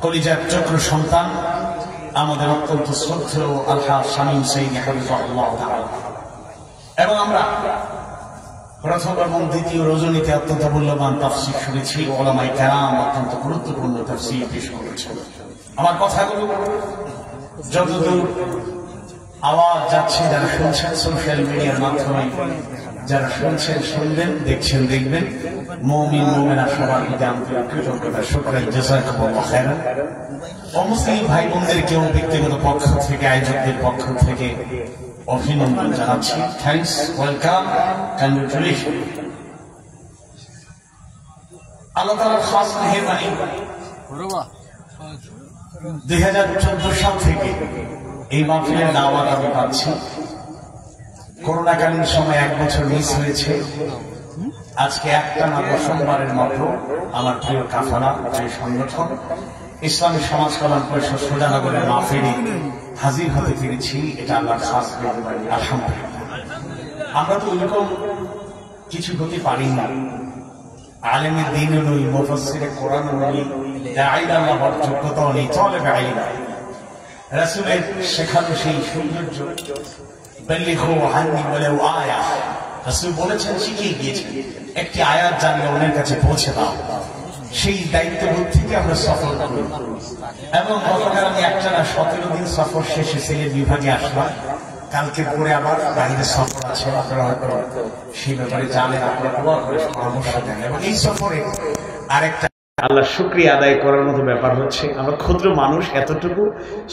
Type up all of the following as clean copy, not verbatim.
কলিজার চক্র সন্তান আমাদের অত্যন্ত শ্রদ্ধেয় আলহাজ শামীম সাঈদী হাফিজাহুল্লাহ তাআলা। এবং আমরা প্রথম এবং দ্বিতীয় রজনীতে অত্যন্ত মূল্যবান তাফসীর শুনেছি। উলামায়ে কেরাম অত্যন্ত গুরুত্বপূর্ণ তাফসীর পেশ করেছেন। আমার কথাগুলো যতদূর আওয়াজ যাচ্ছে, যারা শুনছেন সোশ্যাল মিডিয়ার মাধ্যমে, যারা শুনছেন শুনবেন, দেখছেন দেখবেন, মুমিন মুমিনা সবার প্রতি আন্তরিক কৃতজ্ঞতা শুকরান জাযাকুমুল্লাহ খায়রান। অমুসলিম ভাই বোনদেরকেও ব্যক্তিগত পক্ষ থেকে, আয়োজকদের পক্ষ থেকে অভিনন্দন জানাচ্ছি। Thanks, welcome, congratulation. আল্লাহ তাআলার খাস মেহেরবানি 2014 সাল থেকে এই মাহফিলের দাওয়াত আমি পাচ্ছি। করোনাকালীন সময় 1 বছর মিস হয়েছে। আজকে একটানা দশমবারের মতো আমার প্রিয় কাফালা, প্রিয় সংগঠন ইসলামী সমাজ কল্যাণ পরিষদ সুজানগরের মাহফিলে হাজির হতে পেরেছি। এটা আল্লাহর খাস মেহেরবানি, আলহামদুলিল্লাহ। আমরা তো ওইরকম কিছু হতে পারি না, আলেমের দ্বীনও নই, মুফাসসিরে কোরআনও নই, দাঈয়া হওয়ার যোগ্যতাও নেই, তালেবে ইলম। রাসূলের শেখানো সেই সৌন্দর্য, বাল্লিগু আন্নী ওয়ালাউ আয়া, রাসূল বলেছেন, শিখিয়ে গিয়েছেন, একটি আয়াত জানলে অন্যের কাছে পৌঁছে দাও। সেই দায়িত্ববোধ থেকে আমরা সফর করি। এবং গতকাল আমি একটানা 17 দিন সফর শেষে সিলেট বিভাগে আসলাম। কালকে পরে আবার বাইরে সফর আছে, আপনারা হয়তো সেই ব্যাপারে জানেন, আপনারা পরামর্শ দেন। এবং এই সফরে আরেকটা আল্লাহ শুকরিয়া আদায় করার মতো ব্যাপার হচ্ছে, আমরা ক্ষুদ্র মানুষ, এতটুকু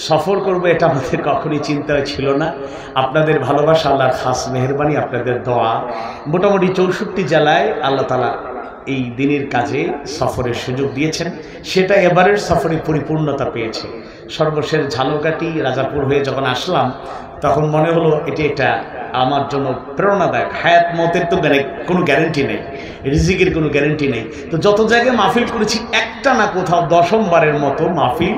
সফর করবো এটা আমাদের কখনই চিন্তা ছিল না। আপনাদের ভালোবাসা, আল্লাহর খাস মেহেরবানি, আপনাদের দোয়া, মোটামুটি 64 জেলায় আল্লাহ তাআলা এই দিনের কাজে সফরের সুযোগ দিয়েছেন। সেটা এবারের সফরে পরিপূর্ণতা পেয়েছে। সর্বশেষ ঝালকাঠি, রাজাপুর হয়ে যখন আসলাম, তখন মনে হলো এটি এটা আমার জন্য প্রেরণাদায়ক। হায়াত মতের তো কোনো গ্যারেন্টি নেই, রিজিকের কোনো গ্যারেন্টি নেই। তো যত জায়গায় মাহফিল করেছি, একটা না কোথাও দশমবারের মতো মাহফিল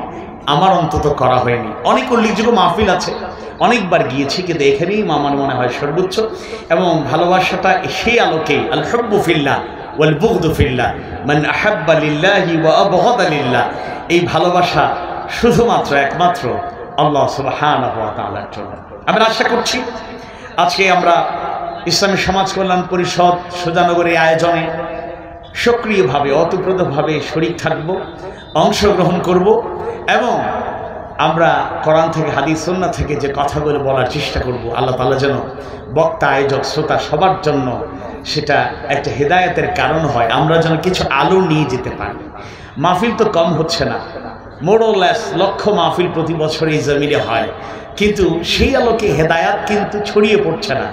আমার অন্তত করা হয়নি। অনেক উল্লেখযোগ্য মাহফিল আছে, অনেকবার গিয়েছি, কিন্তু এখানেই আমার মনে হয় সর্বোচ্চ। এবং ভালোবাসাটা সেই আলোকে, আল হুব্বু ফিল্লাহ ওয়াল বুগদু ফিল্লাহ, মান আহাব্বা লিল্লাহি ওয়া আবগাদা লিল্লাহ, এই ভালোবাসা শুধুমাত্র একমাত্র আল্লাহ সুবহানাহু ওয়া তাআলার জন্য। আমরা আশা করছি আজকে আমরা ইসলামী সমাজ কল্যাণ পরিষদ সুজানগরের আয়োজনে সক্রিয়ভাবে, অতপ্রতভাবে শরীক থাকব, অংশগ্রহণ করব এবং আমরা কোরআন থেকে, হাদিস, সুন্নাহ থেকে যে কথাগুলো বলার চেষ্টা করব, আল্লাহ তাআলা যেন বক্তা, আয়োজক, শ্রোতা সবার জন্য সেটা একটা হেদায়েতের কারণ হয়। আমরা যেন কিছু আলো নিয়ে যেতে পারি। মাহফিল তো কম হচ্ছে না, মোরলেস লক্ষ মাহফিল প্রতি বছর এই জমিনে হয়, কিন্তু সেই আলোকে হেদায়াত কিন্তু ছড়িয়ে পড়ছে না।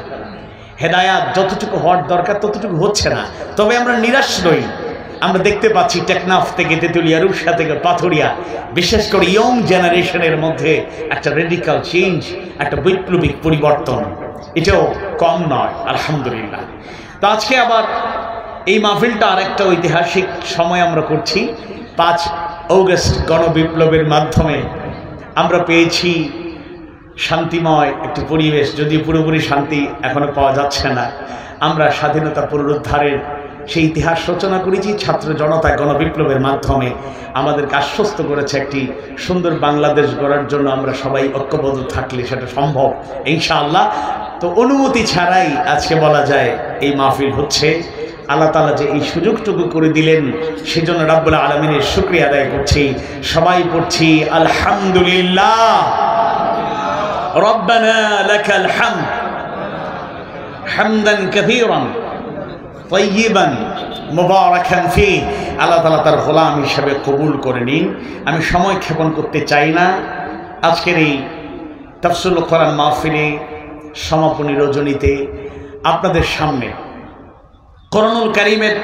হেদায়াত যতটুকু হওয়ার দরকার ততটুকু হচ্ছে না। তবে আমরা নিরাশ নই। আমরা দেখতে পাচ্ছি টেকনাফ থেকে তেতুলিয়া, রূপসা থেকে পাথুরিয়া, বিশেষ করে ইয়ং জেনারেশনের মধ্যে একটা রেডিক্যাল চেঞ্জ, একটা বৈপ্লবিক পরিবর্তন, এটাও কম নয়, আলহামদুলিল্লাহ। তো আজকে আবার এই মাহফিলটা আরেকটা ঐতিহাসিক সময় আমরা করছি। 5 অগস্ট গণবিপ্লবের মাধ্যমে আমরা পেয়েছি শান্তিময় একটি পরিবেশ, যদিও পুরোপুরি শান্তি এখনো পাওয়া যাচ্ছে না। আমরা স্বাধীনতা পুনরুদ্ধারের সেই ইতিহাস রচনা করেছি। ছাত্র জনতা গণবিপ্লবের মাধ্যমে আমাদেরকে আশ্বস্ত করেছে একটি সুন্দর বাংলাদেশ গড়ার জন্য আমরা সবাই ঐক্যবদ্ধ থাকলে সেটা সম্ভব ইনশাআল্লাহ। তো অনুমতি ছাড়াই আজকে বলা যায় এই মাহফিল হচ্ছে। আল্লাহ তাআলা যে এই সুযোগটুকু করে দিলেন, সেজন্য রাব্বুল আলামিনের শুকরিয়া আদায় করছি। সবাই পড়ছি আলহামদুলিল্লাহ, রব্বানা লাকাল হামদ হামদান কাসীরান তাইয়িবান মুবারাকান ফীহি। আল্লাহ তাআলা তার গোলাম হিসেবে কবুল করে নিন। আমি সময় ক্ষেপণ করতে চাই না। আজকের এই তাফসীরুল কোরআন মাহফিলে সমাপনী রজনীতে আপনাদের সামনে কোরআনুল কারীমের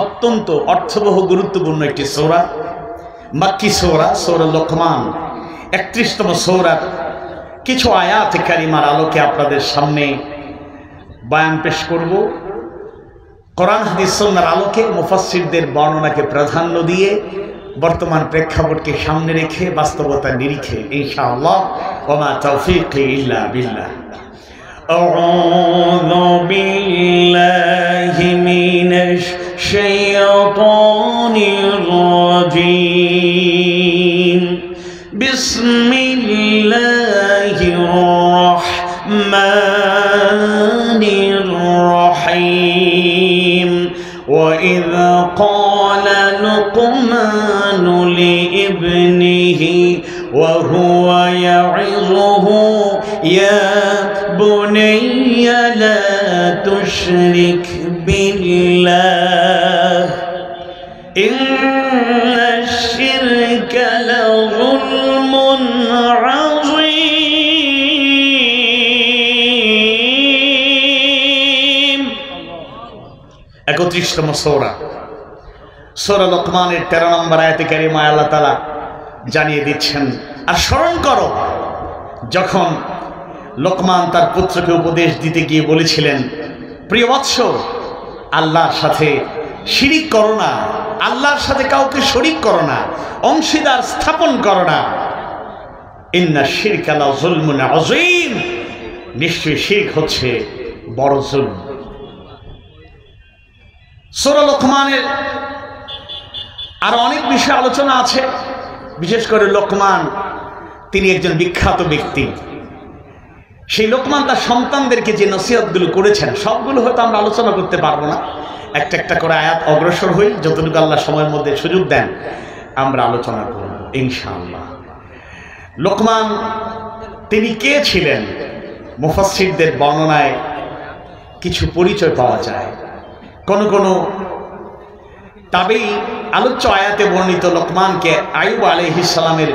অত্যন্ত অর্থবহ গুরুত্বপূর্ণ একটি সূরা, মাক্কি সূরা, সূরা লোকমান, 31তম সূরার কিছু আয়াত কারিমার আলোকে আপনাদের সামনে বয়ান পেশ করব। কোরআন হাদিস সুন্নাহর আলোকে মুফাসসিরদের বর্ণনাকে প্রাধান্য দিয়ে বর্তমান প্রেক্ষাপটকে সামনে রেখে বাস্তবতার নিরিখে ইনশাআল্লাহ। ওয়া মা তাওফীকি ইল্লা বিল্লাহ। আউযু বিল্লাহি মিনাশ শাইতানির الرجيم بسم الله الرحمن الرحيم وإذ قال لقمان لابنه وهو يعظه يا بني لا تشرك بالله إن الشرك لظلم عظيم 31তম সূরা সূরা লোকমানের 13 নম্বর আয়াতে কারিমায় আল্লাহ তাআলা জানিয়ে দিচ্ছেন, আর স্মরণ করো যখন লোকমান তার পুত্রকে উপদেশ দিতে গিয়ে বলেছিলেন, প্রিয় বৎস, আল্লাহর সাথে শিরিক করো না, আল্লাহর সাথে কাউকে শরীক করো না, অংশীদার স্থাপন করো না। ইন্না শিরকা লাযুলমুন আযীম, নিশ্চয়ই শিরক হচ্ছে বড় জুলম। সূরা লোকমানের আর অনেক বিষয় আলোচনা আছে, বিশেষ করে লোকমান তিনি একজন বিখ্যাত ব্যক্তি। সেই লোকমান তার সন্তানদেরকে যে নসিহতগুলো করেছেন সবগুলো হয়তো আমরা আলোচনা করতে পারবো না, একটা একটা করে আয়াত অগ্রসর হই, যতটুকু আল্লাহ সময়ের মধ্যে সুযোগ দেন আমরা আলোচনা করব ইনশাআল্লাহ। লোকমান তিনি কে ছিলেন? মুফাসসিরদের বর্ণনায় কিছু পরিচয় পাওয়া যায়। কোন কোন তাবেঈ আলোচ্য আয়াতে বর্ণিত লোকমানকে আইয়ুব আলাইহিস সালামের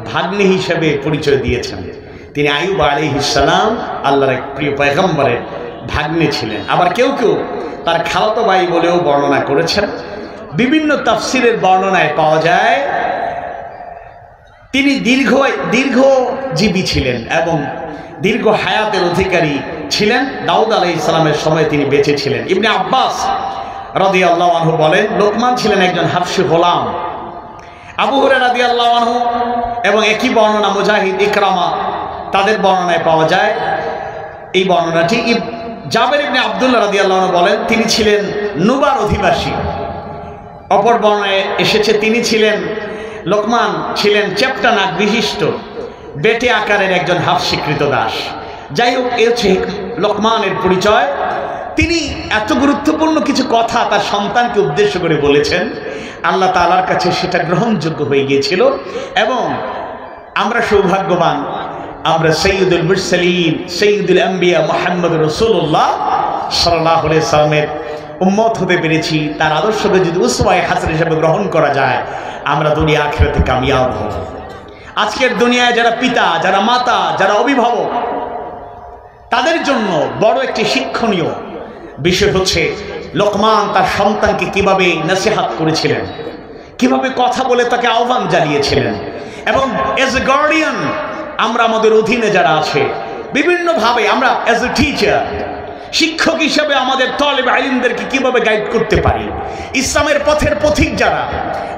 ভাগ্নে হিসেবে পরিচয় দিয়েছেন। তিনি আইয়ুব আলাইহিস সালাম আল্লাহর এক প্রিয় পয়গম্বরের ভাগ্নে ছিলেন। আবার কেউ কেউ তার খালাতো ভাই বলেও বর্ণনা করেছেন। বিভিন্ন তাফসিরের বর্ণনায় পাওয়া যায় তিনি দীর্ঘজীবী ছিলেন এবং দীর্ঘ হায়াতের অধিকারী ছিলেন। দাউদ আলাইহিস সালামের সময় তিনি বেঁচে ছিলেন। ইবনে আব্বাস রাদিয়াল্লাহু আনহু বলেন, লোকমান ছিলেন একজন হাবশী গোলাম। আবু হুরায়রা রাদিয়াল্লাহু আনহু এবং একই বর্ণনা মুজাহিদ, ইকরামা তাদের বর্ণনায় পাওয়া যায় এই বর্ণনাটি। জাবের ইবনে আব্দুল্লাহ রাদিয়াল্লাহু আনহু বলেন তিনি ছিলেন নুবার অধিবাসী। অপর বর্ণনায় এসেছে তিনি ছিলেন, লোকমান ছিলেন চ্যাপ্টা নাক বিশিষ্ট বেটে আকারের একজন হাবশী কৃতদাস। যাই হোক, এ হচ্ছে লোকমানের পরিচয়। তিনি এত গুরুত্বপূর্ণ কিছু কথা তার সন্তানকে উদ্দেশ্য করে বলেছেন, আল্লাহ তাআলার কাছে সেটা গ্রহণযোগ্য হয়ে গিয়েছিল। এবং আমরা সৌভাগ্যবান, আমরা সাইয়্যিদুল মুরসালিন সাইয়্যিদুল আম্বিয়া মুহাম্মদ রাসূলুল্লাহ সাল্লাল্লাহু আলাইহি সাল্লামের উম্মত হতে পেরেছি। তার আদর্শকে যদি উসওয়ায়ে হাসানা হিসেবে গ্রহণ করা যায়, আমরা দুনিয়া আখিরাতে কামিয়াব হব। আজকের দুনিয়ায় যারা পিতা, যারা মাতা, যারা অভিভাবক, তাদের জন্য বড় একটি শিক্ষণীয় বিষয় হচ্ছে লোকমান তার সন্তানকে কিভাবে নসিহত করেছিলেন, কিভাবে কথা বলে তাকে আহ্বান জানিয়েছিলেন। এবং এজ এ গার্ডিয়ান, আমরা আমাদের অধীনে যারা আছে বিভিন্নভাবে আমরা এজ এ টিচার, শিক্ষক হিসেবে আমাদের তালেবে ইলমদেরকে কিভাবে গাইড করতে পারি। ইসলামের পথের পথিক যারা,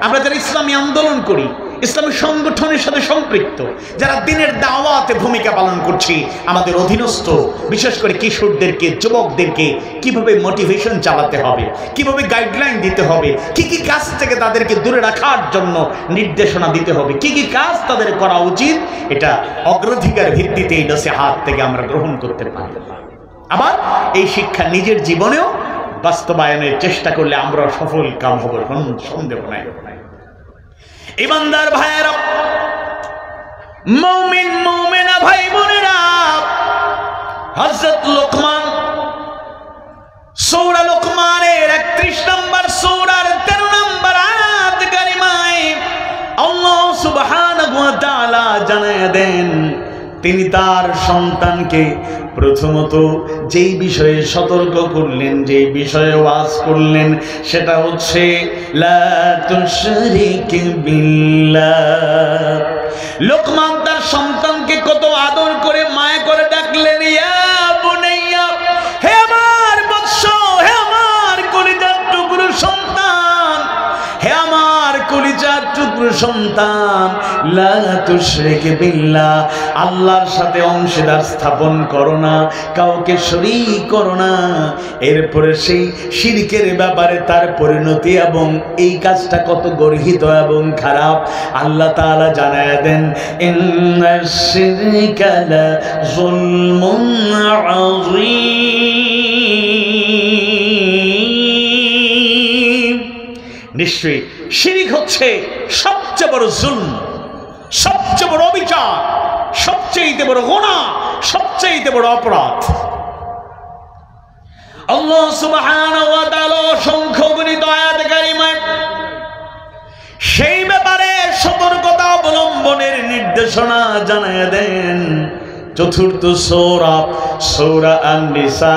আমরা যারা ইসলামী আন্দোলন করি, ইসলামী সংগঠনের সাথে সম্পৃক্ত, যারা দিনের দাওয়াতে ভূমিকা পালন করছি, আমাদের অধীনস্থ বিশেষ করে কিশোরদেরকে, যুবকদেরকে কিভাবে মোটিভেশন চালাতে হবে, কিভাবে গাইডলাইন দিতে হবে, কি কি কাজ থেকে তাদেরকে দূরে রাখার জন্য নির্দেশনা দিতে হবে, কি কি কাজ তাদের করা উচিত, এটা অগ্রাধিকার ভিত্তিতে এই নসিহত থেকে আমরা গ্রহণ করতে পারি। আবার এই শিক্ষা নিজের জীবনেও বাস্তবায়নের চেষ্টা করলে আমরা সফল কাম হব, কোনো সন্দেহ নাই। ইমানদার ভাইয়েরা, মুমিন মুমিনা ভাই বোনেরা, হযরত লোকমান সূরা লোকমানের 31 নম্বর সূরার 13 নম্বর আয়াত কারিমায় আল্লাহ সুবহানাহু ওয়া তাআলা জানিয়ে দেন, তিনি তার সন্তানকে প্রথমত যেই বিষয়ে সতর্ক করলেন, যেই বিষয়ে ওয়াজ করলেন, সেটা হচ্ছে লা তুশরিক বিল্লাহ। লোকমান তার সন্তানকে কত আদর করে মায়া করে ডাকলেন, ইয়া বুনাইয়া, হে আমার বৎস, হে আমার কলিজার টুকরো সন্তান, হে আমার কলিজার একমাত্র সন্তান, লা তুশরিক বিল্লাহ, আল্লাহর সাথে অংশীদার স্থাপন করো না, কাউকে শরীক করো না। এরপরে সেই শিরকের ব্যাপারে তার পরিণতি এবং এই কাজটা কত গর্হিত এবং খারাপ আল্লাহ তাআলা জানায় দেন, ইন্নাশ শিরকা লা যুলমুন আযীম। নিশ্চয়ই শিরক হচ্ছে সবচেয়ে বড় জুলম, সবচেয়ে বড় অবিচার, সবচেয়ে বড় গুনাহ, সবচেয়ে বড় অপরাধ। আল্লাহ সুবহানাহু ওয়া তাআলা সংখ্যাগণিত আয়াতে কারিমায় সেই ব্যাপারে সতর্কতা অবলম্বনের নির্দেশনা জানায় দেন। চতুর্থ সূরা, সূরা আন-নিসা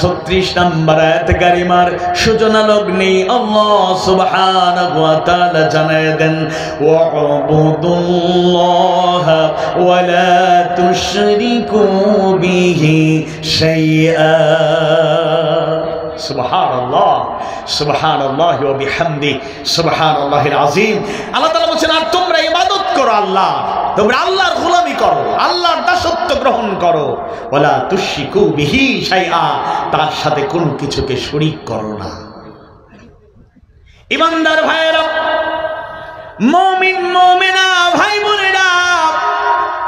36 নম্বর আয়াত কারিমার সূচনা লগ্নে আল্লাহ সুবহানাহু ওয়া তাআলা জানায় দেন, ওয়া'বুদুল্লাহা ওয়া লা তুশরিকু বিহি শাইআ। সুবহানাল্লাহ, সুবহানাল্লাহি ওয়া বিহামদি, সুবহানাল্লাহিল আযীম। আল্লাহ তাআলা বলেন, আর তোমরা ইবাদত করো আল্লাহ, তোমরা আল্লাহর গোলামি করো, আল্লাহর দাসত্ব গ্রহণ করো, ওয়ালা তুশরিকু বিহি শাইআ, তার সাথে কোনো কিছুকে শরীক করো না। ঈমানদার ভাইয়েরা, মুমিন মুমিনা ভাই বোনেরা,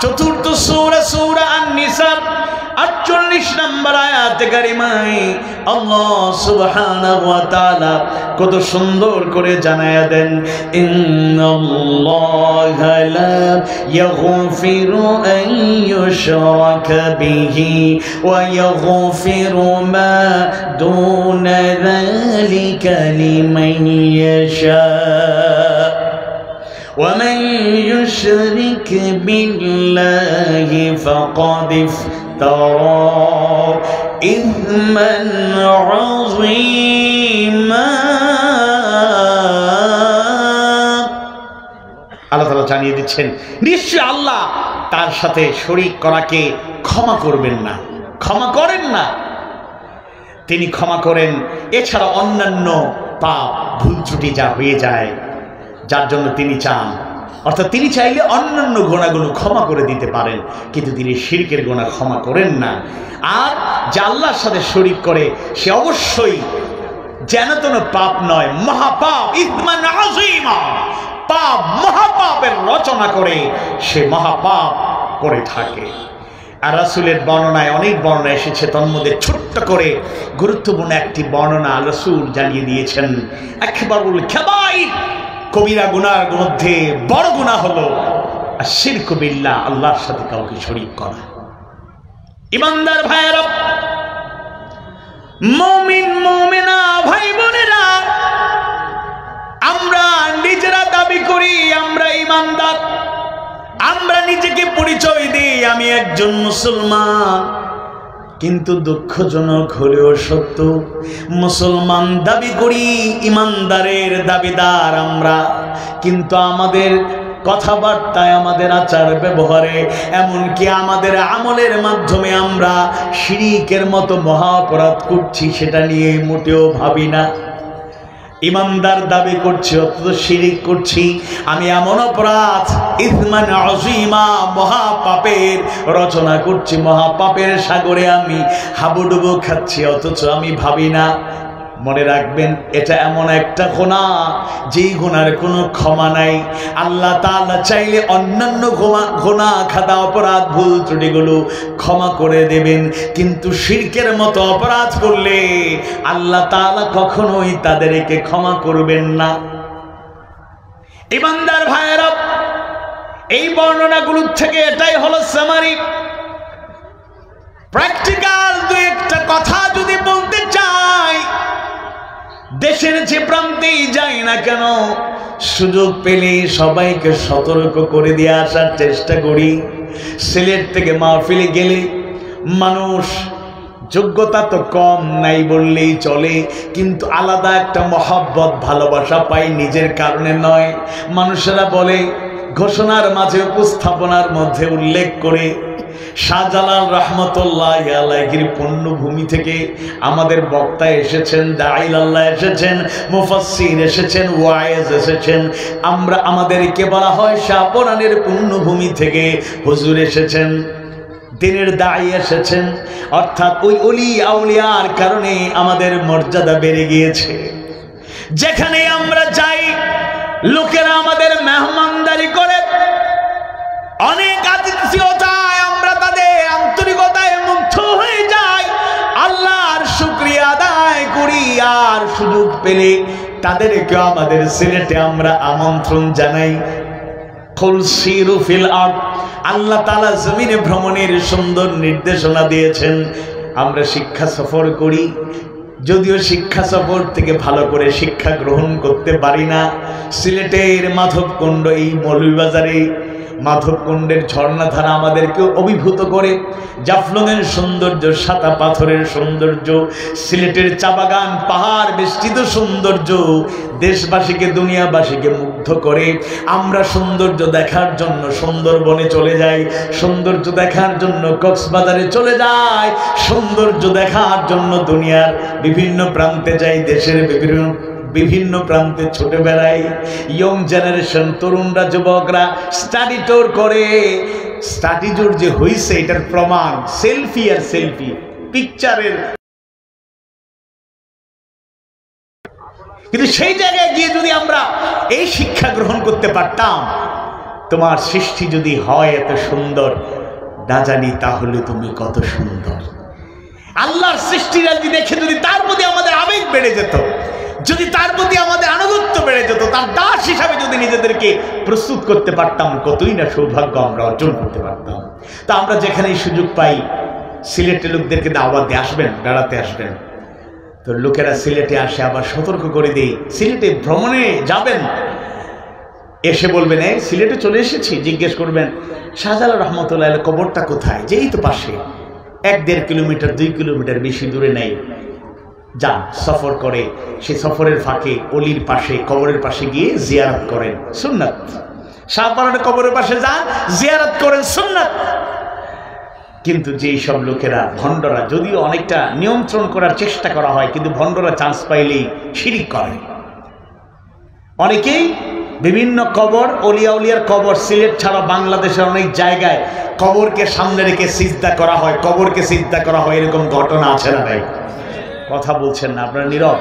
চতুর্থ সূরা, সূরা আন-নিসা 48 নম্বর আয়াতে কারিমায় আল্লাহ সুবহানাহু ওয়া তাআলা কত সুন্দর করে জানায়া দেন, ইন্নাল্লাহা লা ইয়াগফিরু আন ইউশরাকা বিহি ওয়া ইয়াগফিরু মা দুনা যালিকা লিমান ইয়াশা ومن يشرك بالله فقد افترى إثما عظيما। আল্লাহ তাআলা জানিয়ে দিচ্ছেন, নিশ্চয় আল্লাহ তার সাথে শরীক করাকে ক্ষমা করবেন না, ক্ষমা করেন না। তিনি ক্ষমা করেন, এছাড়া অন্যান্য পাপ ভুল ত্রুটি যা হয়ে যায়, যার জন্য তিনি চান, অর্থাৎ তিনি চাইলে অন্যান্য গুনাহগুলো ক্ষমা করে দিতে পারেন, কিন্তু তিনি শিরকের গুনাহ ক্ষমা করেন না। আর যে আল্লাহর সাথে শরীক করে সে অবশ্যই যেন পাপ নয়, মহাপাপ, ইসমান আযীমা, পাপ, মহাপাপের রচনা করে সে মহাপাপ করে থাকে। আর রাসূলের বর্ণনায় অনেক বর্ণনা এসেছে, তন্মধ্যে ছোট্ট করে গুরুত্বপূর্ণ একটি বর্ণনা রাসূল জানিয়ে দিয়েছেন, আকবারুল কাবাইর, কবিরা গুনার মধ্যে বড় গুনাহ হলো আশরিকু বিল্লাহ, আল্লাহর সাথে কাউকে শরীক করা। ঈমানদার ভাইয়েরা, মুমিন মুমিনা ভাই বোনেরা, আমরা নিজেরা দাবি করি আমরা ঈমানদার, আমরা নিজেকে পরিচয় দিই আমি একজন মুসলমান, কিন্তু দুঃখজনক হলেও সত্য, মুসলমান দাবি করি, ঈমানদারের দাবিদার আমরা, কিন্তু আমাদের কথাবার্তায়, আমাদের আচার ব্যবহারে, এমনকি আমাদের আমলের মাধ্যমে আমরা শিরকের মতো মহা অপরাধ করছি সেটা নিয়ে মোটেও ভাবি না। ঈমানদার দাবি করছি অথচ শিরক করছি, আমি এমন অপরাধ, ইসমান আযীমা, মহাপাপের রচনা করছি, মহাপাপের সাগরে আমি হাবুডুবু খাচ্ছি, অথচ আমি ভাবি না। মনে রাখবেন, এটা এমন একটা গুনাহ যেই গুনার কোনো ক্ষমা নাই। আল্লাহ তাআলা চাইলে অন্যান্য গুনাহ, খাতা, অপরাধ, ভুল ত্রুটিগুলো ক্ষমা করে দেবেন, কিন্তু শিরকের মতো অপরাধ করলে আল্লাহ তাআলা কখনোই তাদেরকে ক্ষমা করবেন না। ঈমানদার ভাইয়েরা, এই বর্ণনাগুলোর থেকে এটাই হলো সামারি। প্র্যাকটিক্যাল দু একটা কথা যদি বলতে চাই, দেশের যে প্রান্তেই যাই না কেন, সুযোগ পেলে সবাইকে সতর্ক করে দিয়ে আসার চেষ্টা করি। সিলেট থেকে মাহফিলে গেলে মানুষ যোগ্যতা তো কম নাই বললেই চলে, কিন্তু আলাদা একটা মহব্বত, ভালোবাসা পাই, নিজের কারণে নয়। মানুষেরা বলে ঘোষণার মাঝে উপস্থাপনার মধ্যে উল্লেখ করে শাহজালাল রহমতুল্লাহ আলাইহির পুণ্যভূমি থেকে আমাদের বক্তা এসেছেন, দাঈল আল্লাহ এসেছেন, মুফাসসির এসেছেন, ওয়াইজ এসেছেন। আমাদেরকে বলা হয় শাহপরানের পুণ্যভূমি থেকে হুজুর এসেছেন, দিনের দাঈ এসেছেন। অর্থাৎ ওই ওলি আউলিয়ার কারণে আমাদের মর্যাদা বেড়ে গিয়েছে। যেখানে আমরা যাই লোকেরা আমাদের মেহমানদারি করে, অনেক আতিথেয়তায় আমরা তাদের আন্তরিকতায় মুগ্ধ হয়ে যাই, আল্লাহর শুকরিয়া আদায় করি। আর সুযোগ পেলে তাদেরকে আমাদের সিলেটে আমরা আমন্ত্রণ জানাই। কুল সিরু ফিল আরদ, আল্লাহ তাআলা জমিনে ভ্রমণের সুন্দর নির্দেশনা দিয়েছেন। আমরা শিক্ষা সফর করি, যদিও শিক্ষা সফর থেকে ভালো করে শিক্ষা গ্রহণ করতে পারি না। সিলেটের মাধবকুণ্ড, এই মৌলভীবাজারে মাধবকুণ্ডের ঝর্ণাধারা আমাদেরকে অভিভূত করে। জাফলংয়ের সৌন্দর্য, সাদা পাথরের সৌন্দর্য, সিলেটের চা বাগান, পাহাড় বেষ্টিত সৌন্দর্য দেশবাসীকে, দুনিয়াবাসীকে মুগ্ধ করে। আমরা সৌন্দর্য দেখার জন্য সুন্দরবনে চলে যাই, সৌন্দর্য দেখার জন্য কক্সবাজারে চলে যাই, সৌন্দর্য দেখার জন্য দুনিয়ার বিভিন্ন প্রান্তে যাই, দেশের বিভিন্ন প্রান্তে ছুটে বেড়াই। ইয়ং জেনারেশন, তরুণরা, যুবকরা স্টাডি ট্যুর করে। স্টাডি ট্যুর যে হইছে এটার প্রমাণ সেলফি আর সেলফি পিকচারের। কিন্তু সেই জায়গায় গিয়ে যদি আমরা এই শিক্ষা গ্রহণ করতে পারতাম, তোমার সৃষ্টি যদি হয় এত সুন্দর, না জানি তাহলে তুমি কত সুন্দর। আল্লাহর সৃষ্টিরাজি দেখে যদি তার প্রতি আমাদের আবেগ বেড়ে যেত, যদি তার প্রতি আমাদের আনুগত্য বেড়ে যেত, তার দাস হিসাবে যদি নিজেদেরকে প্রস্তুত করতে পারতাম, কতই না সৌভাগ্য আমরা অর্জন করতে পারতাম। তা আমরা যেখানেই সুযোগ পাই সিলেটে লোকদেরকে দাওয়াত দিয়ে আসবেন, বেড়াতে আসবেন। তো লোকেরা সিলেটে আসে, আবার সতর্ক করে দেই, সিলেটে ভ্রমণে যাবেন, এসে বলবেন এই সিলেটে চলে এসেছি, জিজ্ঞেস করবেন শাহজালাল রহমতুল্লাহ কবরটা কোথায়, যেই তো পাশে, 1-1.5 কিলোমিটার 2 কিলোমিটার বেশি দূরে নেই। যান, সফর করে, সে সফরের ফাঁকে অলির পাশে, কবরের পাশে গিয়ে জিয়ারত করেন, সুন্নাত। শাহপরানের কবরের পাশে যান, জিয়ারত করেন, সুন্নাত। কিন্তু যেই সব লোকেরা ভণ্ডরা, যদিও অনেকটা নিয়ন্ত্রণ করার চেষ্টা করা হয়, কিন্তু ভণ্ডরা চান্স পাইলেই শিরিক করে। অনেকেই বিভিন্ন কবর, অলিয়া উলিয়ার কবর, সিলেট ছাড়া বাংলাদেশের অনেক জায়গায় কবরকে সামনে রেখে সিজদা করা হয়, কবরকে সিজদা করা হয়, এরকম ঘটনা আছে না ভাই? কথা বলছেন না আপনারা, নীরব।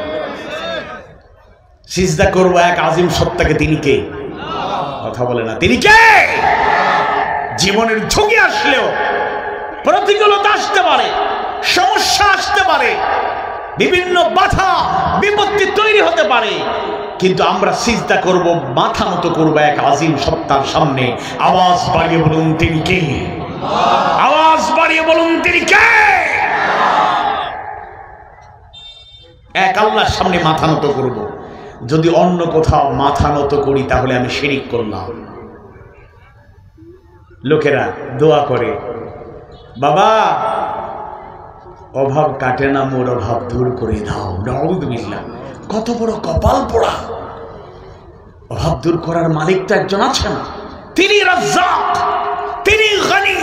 সিজদা করবো এক আজিম সত্তাকে, তিনি কে? কথা বলে না, তিনি কে? জীবনের ঝুঁকি আসলেও, প্রতিকূলতা আসতে পারে, সমস্যা আসতে পারে, বিভিন্ন বাধা বিপত্তি তৈরি হতে পারে, কিন্তু আমরা সিজদা করব, মাথা নত করব এক আজিম সত্তার সামনে। আওয়াজ বাড়িয়ে বলুন তিনি কে? আওয়াজ বাড়িয়ে বলুন তিনি কে? এক আল্লাহর সামনে মাথা নত করব। যদি অন্য কোথাও মাথা নত করি তাহলে আমি শিরিক করলাম। লোকেরা দোয়া করে, বাবা অভাব কাটে না মোর, অভাব দূর করে দাও। নাউযুবিল্লাহ, কত বড় কপাল পোড়া। অভাব দূর করার মালিক তো একজন আছেন, তিনি রাজ্জাক, তিনি গনি,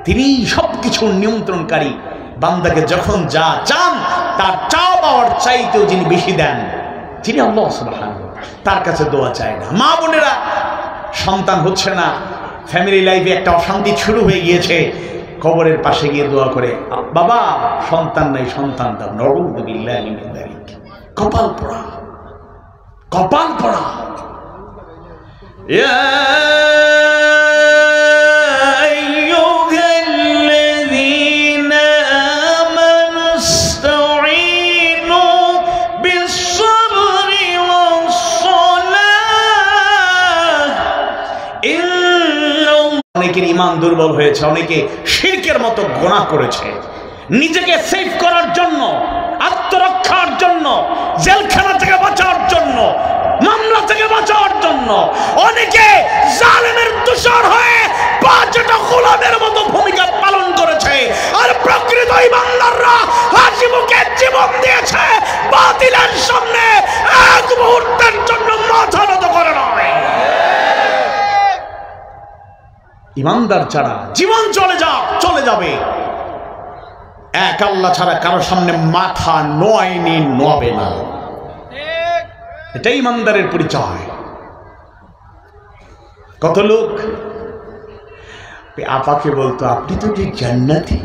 তিনি সবকিছুর নিয়ন্ত্রণকারী। বান্দাকে যখন যা চান তার চাওয়া পাওয়ার চাইতেও যিনি বেশি দেন, তিনি আল্লাহ সুবহানাহু ওয়া তাআলা। তার কাছে দোয়া চায় না। মা বোনেরা, সন্তান হচ্ছে না, ফ্যামিলি লাইফে একটা অশান্তি শুরু হয়ে গিয়েছে, কবরের পাশে গিয়ে দোয়া করে, বাবা সন্তান নাই, সন্তান দাও। নাউযুবিল্লাহি মিন যালিক। কপাল পোড়া, কপাল পোড়া। ইয়া আইয়ুহাল্লাযীনা আমানু ইসতাঈনু বিস-সাবরি ওয়াস-সালাহ। অনেকের ঈমান দুর্বল হয়েছে, অনেকে শিরকের মতো গুনাহ করেছে। নিজেকে সেভ করার জন্য, আত্মরক্ষার জন্য, জেলখানা থেকে বাঁচার জন্য, মামলা থেকে বাঁচার জন্য অনেকে জালেমের দোষর হয়ে পাঁচটা গোলামের মতো ভূমিকা পালন করেছে। আর প্রকৃত ঈমানদাররা হাসি মুখে জীবন দিয়েছে, বাতিলের সামনে এক মুহূর্তের জন্য মাথা নত করে নয়। ইমানদার ছাড়া জীবন চলে যাবে। এক আল্লাহ ছাড়া কারো সামনে মাথা নোয়ায়নি, নোয়াবে না। এটাই ইমানদারের পরিচয়। কত লোক আপাকে বলতো, আপনি তো যে জান্নাতি।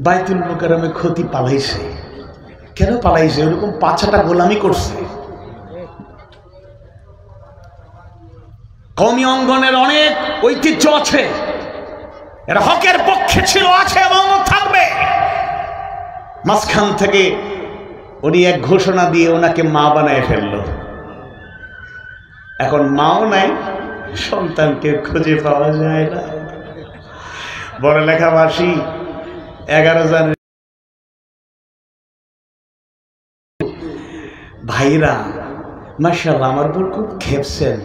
বাইতুল মুকাররমে ক্ষতি পালাইছে। কেন পালাইছে? ওরকম 5-6টা গোলামি করছে। কওমি অঙ্গনের অনেক ঐতিহ্য আছে, এরা হকের পক্ষে ছিল, আছে এবং থাকবে। মাঝখান থেকে উনি এক ঘোষণা দিয়ে ওনাকে মা বানায় ফেলল। এখন মাও নাই, সন্তানকে খুঁজে পাওয়া যায় না। বড় লেখাবাসী 11 জন ভাইরা, মাশাআল্লাহ, আমার বোন খুব খেপছেন।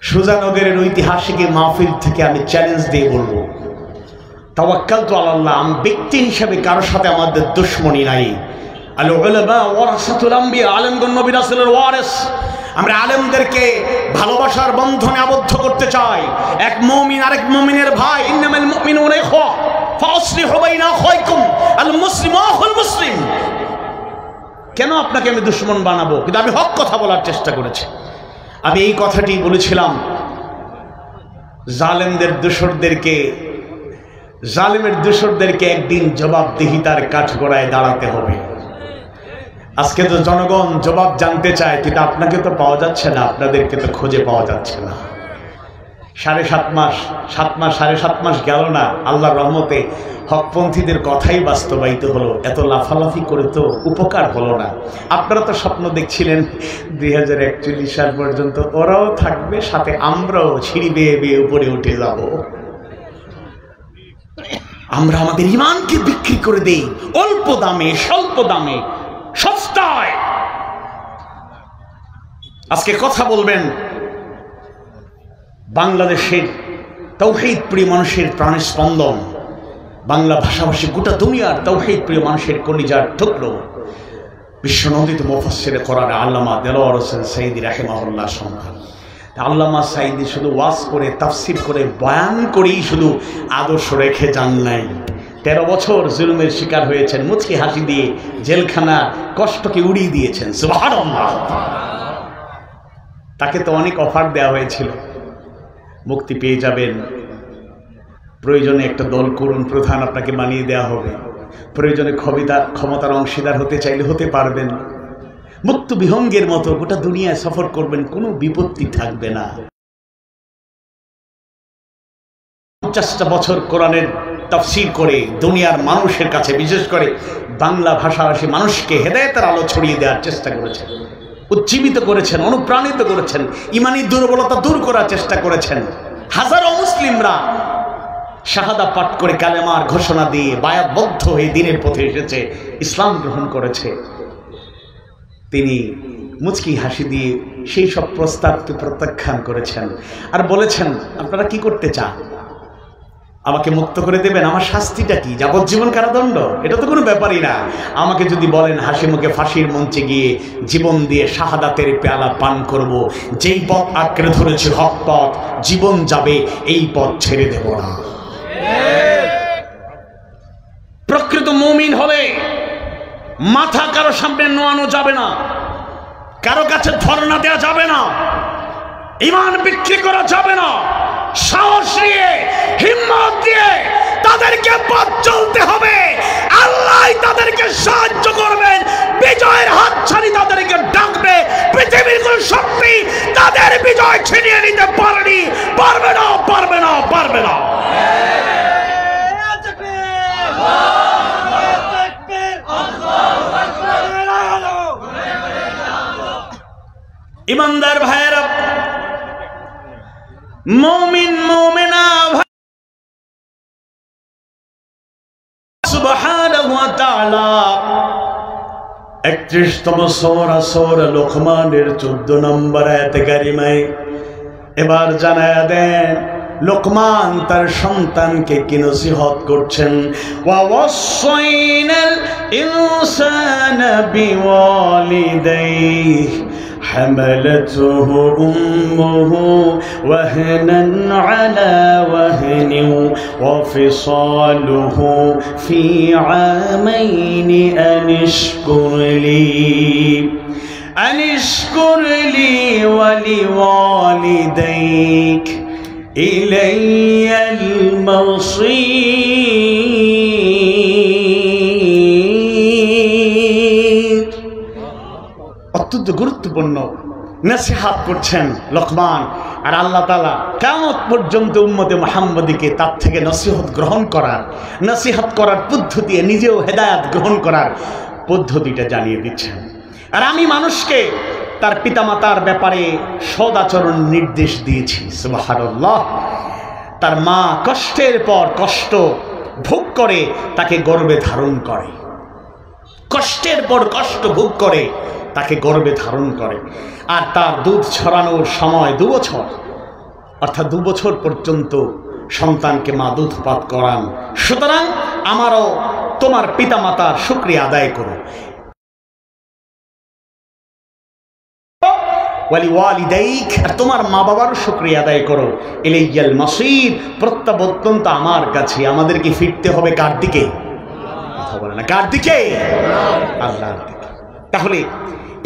সুজানগরের ঐতিহাসিক মাহফিল থেকে আমি চ্যালেঞ্জ দিয়ে বলবো, তাওয়াক্কালতু আলাল্লাহ, আমি ব্যক্তি হিসেবে কারোর সাথে আমাদের দুশমনী নাই। আল উলামা ওয়ারাসাতুল আম্বিয়া, আলেমগণ নবী রাসূলের ওয়ারিস। আমরা আলেমদেরকে ভালোবাসার বন্ধনে আবদ্ধ করতে চাই। এক মুমিন আরেক মুমিনের ভাই। ইন্নামাল মুমিনুনা ইখওয়া ফাসলিহু বাইনা আখাইকুম, আল মুসলিমু আখুল মুসলিম। কেন আপনাকে আমি দুশমন বানাবো? কিন্তু আমি হক কথা বলার চেষ্টা করেছি। আমি এই কথাটি বলেছিলাম, জালেমের দোসরদেরকে একদিন জবাবদিহিতার কাঠগড়ায় দাঁড়াতে হবে। আজকে তো জনগণ জবাব জানতে চায়, কিন্তু আপনাকে তো পাওয়া যাচ্ছে না, আপনাদেরকে তো খুঁজে পাওয়া যাচ্ছে না। 7.5 মাস গেল না, আল্লাহর রহমতে হকপন্থীদের কথাই বাস্তবায়িত হলো। এত লাফালাফি করে তো উপকার হলো না। আপনারা তো স্বপ্ন দেখছিলেন 2041 সাল পর্যন্ত ওরাও থাকবে, সাথে আমরাও সিঁড়ি বেয়ে বেয়ে উপরে উঠে যাব। আমরা আমাদের ঈমানকে বিক্রি করে দেই অল্প দামে, স্বল্প দামে, সস্তায়। আজকে কথা বলবেন বাংলাদেশের তাওহীদ প্রিয় মানুষের প্রাণের স্পন্দন, বাংলা ভাষাভাষী গোটা দুনিয়ার তাওহীদ প্রিয় মানুষের কলিজার টুকরো, বিশ্বনন্দিত মুফাসসির কোরআন আল্লামা দেলোয়ার হোসেন সাঈদী রাহিমাহুল্লাহ সন্তান। আল্লামা সাঈদী শুধু ওয়াজ করে, তাফসির করে, বয়ান করেই শুধু আদর্শ রেখে যান নাই। 13 বছর জুলুমের শিকার হয়েছেন, মুচকি হাসি দিয়ে জেলখানা কষ্টকে উড়িয়ে দিয়েছেন। সুবহানাল্লাহ। তাকে তো অনেক অফার দেওয়া হয়েছিল, মুক্তি পেয়ে যাবেন, প্রয়োজনে একটা দল করুন, প্রধান আপনাকে বানিয়ে দেওয়া হবে, প্রয়োজনে ক্ষমতার অংশীদার হতে চাইলে হতে পারবেন, মুক্ত বিহঙ্গের মতো গোটা দুনিয়ায় সফর করবেন, কোনো বিপত্তি থাকবে না। 50টা বছর কোরআনের তাফসীর করে দুনিয়ার মানুষের কাছে, বিশেষ করে বাংলা ভাষাভাষী মানুষকে হেদায়েতের আলো ছড়িয়ে দেওয়ার চেষ্টা করেছেন, উজ্জীবিত করেছেন, অনুপ্রাণিত করেছেন, ইমানি দুর্বলতা দূর করার চেষ্টা করেছেন। হাজারো মুসলিমরা শাহাদা পাঠ করে কালেমার ঘোষণা দিয়ে বায়াতবদ্ধ হয়ে দ্বীনের পথে এসেছে, ইসলাম গ্রহণ করেছে। তিনি মুচকি হাসি দিয়ে সেই সব প্রস্তাবকে প্রত্যাখ্যান করেছেন আর বলেছেন, আপনারা কি করতে চান? আমাকে মুক্ত করে দেবেন? আমার শাস্তিটা কি? যাবজ্জীবন কারাদণ্ড? এটা তো কোনো ব্যাপারই না। আমাকে যদি বলেন হাসি মুখে ফাঁসির মঞ্চে গিয়ে জীবন দিয়ে শাহাদাতের পেয়ালা পান করব, যেই পথ আঁকড়ে ধরেছি হক পথ, জীবন যাবে, এই পথ ছেড়ে দেব না। প্রকৃত মুমিন হলে মাথা কারো সামনে নোয়ানো যাবে না, কারো কাছে ধর্ণা দেওয়া যাবে না, ঈমান বিক্রি করা যাবে না। সাহস নিয়ে, হিম্মত দিয়ে তাদেরকে পথ চলতে হবে। আল্লাহ তাদেরকে সাহায্য করবেন, বিজয়ের হাতছানি তাদেরকে ডাকবে। পৃথিবীর কোন শক্তি তাদের বিজয় ছিনিয়ে নিতে পারবে না। ইমানদার ভাইয়েরা, মুমিন মুমিনা সুবহানাহু ওয়া তাআলা 31তম সূরা লোকমানের 14 নম্বর আয়াতে কারিমায় এবার জানায়া দেন, লোকমান তার সন্তানকে কি নসিহত করছেন, ওয়া ওয়াসাইনাল ইনসানা বিওয়ালিদাইহি حملته أمه وهنا على وهن وفصاله في عامين أن اشكر لي ولوالديك إلي المصير. অত্যন্ত গুরুত্বপূর্ণ নসিহত করছেন লোকমান। আর আল্লাহ তাআলা কিয়ামত পর্যন্ত উম্মতে মুহাম্মদীকে তার থেকে নসিহত করার পদ্ধতি, নিজেও হেদায়েত গ্রহণ করার পদ্ধতিটা জানিয়ে দিচ্ছেন। আর আমি মানুষকে তার পিতামাতার ব্যাপারে সদাচরণ নির্দেশ দিয়েছি। সুবহানাল্লাহ। তার মা কষ্টের পর কষ্ট ভোগ করে তাকে গর্ভে ধারণ করে, কষ্টের পর কষ্ট ভোগ করে তাকে গর্ভে ধারণ করে। আর তার দুধ ছড়ানোর সময় 2 বছর, অর্থাৎ 2 বছর পর্যন্ত সন্তানকে মা দুধ পান করান। সুতরাং আমারও তোমার পিতামাতার শুকরিয়া আদায় করো। ওয়ালিওয়ালিদাইক, আর তোমার মা বাবার শুকরিয়া আদায় করো। ইলাইয়াল মাসির, প্রত্যাবর্তন তো আমার কাছে। আমাদেরকে ফিরতে হবে কার দিকে? কথা বলে না, কার দিকে? আল্লাহর দিকে। তাহলে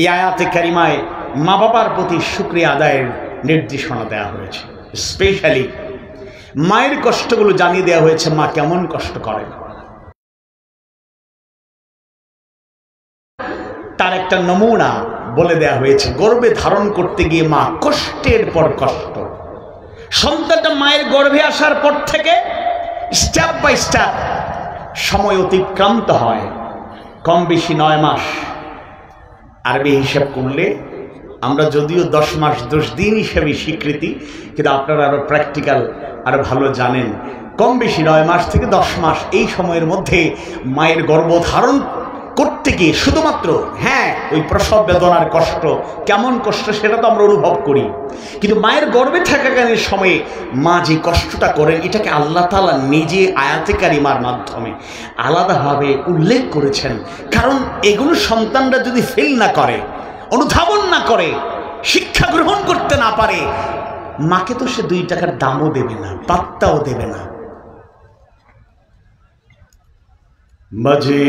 এই আয়াতে কারিমায় মা বাবার প্রতি শুকরিয়া আদায়ের নির্দেশনা দেওয়া হয়েছে। স্পেশালি মায়ের কষ্টগুলো জানিয়ে দেওয়া হয়েছে, মা কেমন কষ্ট করেন। তার একটা নমুনা বলে দেওয়া হয়েছে। গর্ভে ধারণ করতে গিয়ে মা কষ্টের পর কষ্ট। সন্তানটা মায়ের গর্ভে আসার পর থেকে স্টেপ বাই স্টেপ সময় অতিক্রান্ত হয়, কম বেশি 9 মাস। আরবি হিসাব করলে আমরা যদিও 10 মাস 10 দিন হিসেবে স্বীকৃতি, কিন্তু আপনারা আরো প্র্যাকটিক্যাল আরো ভালো জানেন। কম বেশি 9 মাস থেকে 10 মাস এই সময়ের মধ্যে মায়ের গর্ভধারণ করতে গিয়ে শুধুমাত্র, হ্যাঁ, ওই প্রসব বেদনার কষ্ট, কেমন কষ্ট সেটা তো আমরা অনুভব করি, কিন্তু মায়ের গর্ভে থাকাকালীন সময়ে মা যে কষ্টটা করেন এটাকে আল্লাহ তাআলা নিজে আয়াতে কারিমার মাধ্যমে আলাদাভাবে উল্লেখ করেছেন। কারণ এগুলো সন্তানরা যদি ফিল না করে, অনুধাবন না করে, শিক্ষা গ্রহণ করতে না পারে, মাকে তো সে 2 টাকার দামও দেবে না, পাত্তাও দেবে না। মাঝে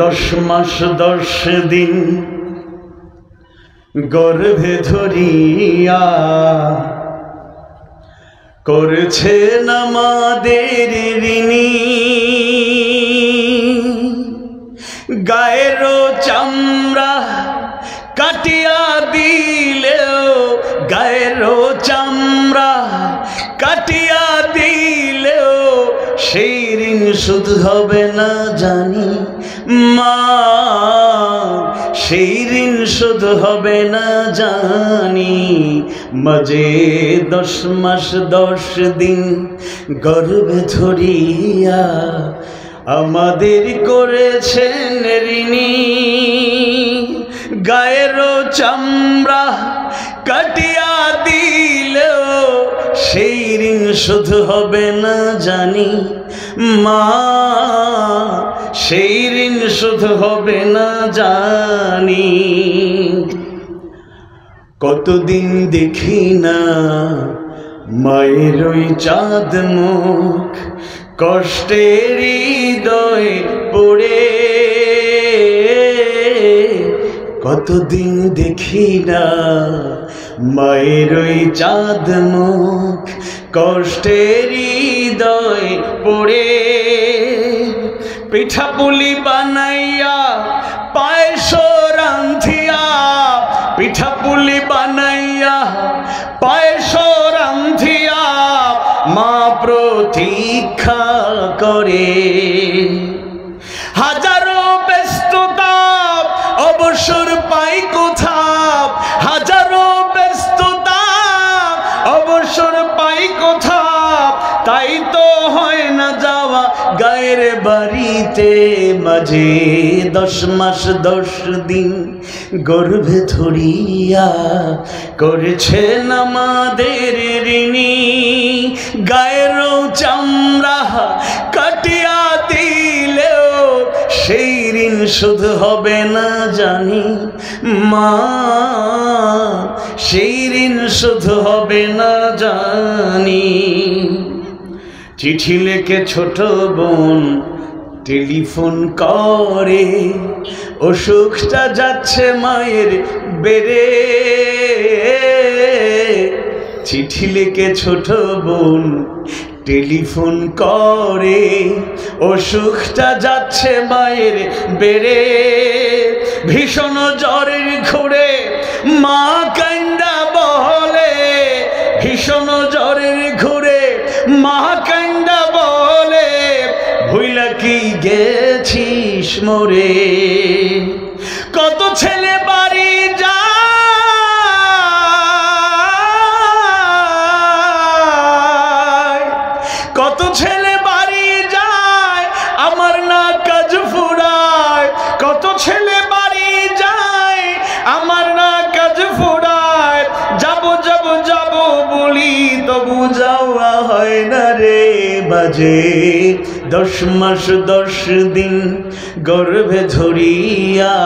10 মাস 10 দিন গর্ভে ধরিয়া করছেন আমাদের ঋণী, গায়ের চামড়া কাটিয়া দিলেও, গায়ের চামড়া কাটিয়া দিলেও সেই ঋণ শোধ হবে না জানি মা, সেই ঋণ শোধ হবে না জানি। মাঝে 10 মাস 10 দিন গর্ভে ধরিয়া আমাদের করেছেন ঋণী, গায়ের চামড়া কাটিয়া দিলেও সেই ঋণ শোধ হবে না জানি মা, সেই ঋণ শোধ হবে না জানি। কতদিন দেখি না মায়ের ওই চাঁদ মুখ, কষ্টের হৃদয় পড়ে, কতদিন দেখি না মায়ের ওই চাঁদ মুখ, কষ্টের হৃদয় পড়ে। পিঠাপুলি বানাইয়া পায়েস রান্ধিয়া, পিঠাপুলি বানাইয়া পায়েস রান্ধিয়া মা প্রতীক্ষা করে। হাজারো ব্যস্ততা অবসর পাই কোথাও, হাজারো ব্যস্ততা অবসর পাই কোথাও, তাই তো হয় না যাওয়া গায়ের বাড়িতে মাঝে 10 মাস 10 দিন গর্ভে ধরিয়া করেছেন আমাদের ঋণী গায়ের চামড়া কাটিয়া দিলেও সেই ঋণ শোধ হবে না জানি মা সেই ঋণ শোধ হবে না জানি চিঠি লেখে ছোট বোন টেলিফোন করে অসুখটা যাচ্ছে মায়ের বেড়ে চিঠি লেখে ছোট বোন টেলিফোন করে অসুখটা যাচ্ছে মায়ের বেড়ে ভীষণ জ্বরের ঘোরে মা কান্দা বলে ভীষণ জ্বরের ঘোরে মা কান্দা বলে ভুইলা কি গেছিস মোরে কত ছেলে বাড়ি যায় কত ছেলে বাড়ি যায় আমার না কাজ ফুরায় কত ছেলে বাড়ি যায় আমার না কাজ ফুরায় যাব যাব যাব বলি তবু যাওয়া হয় না রে বাজে 10 মাস 10 দিন গর্ভে ধরিয়া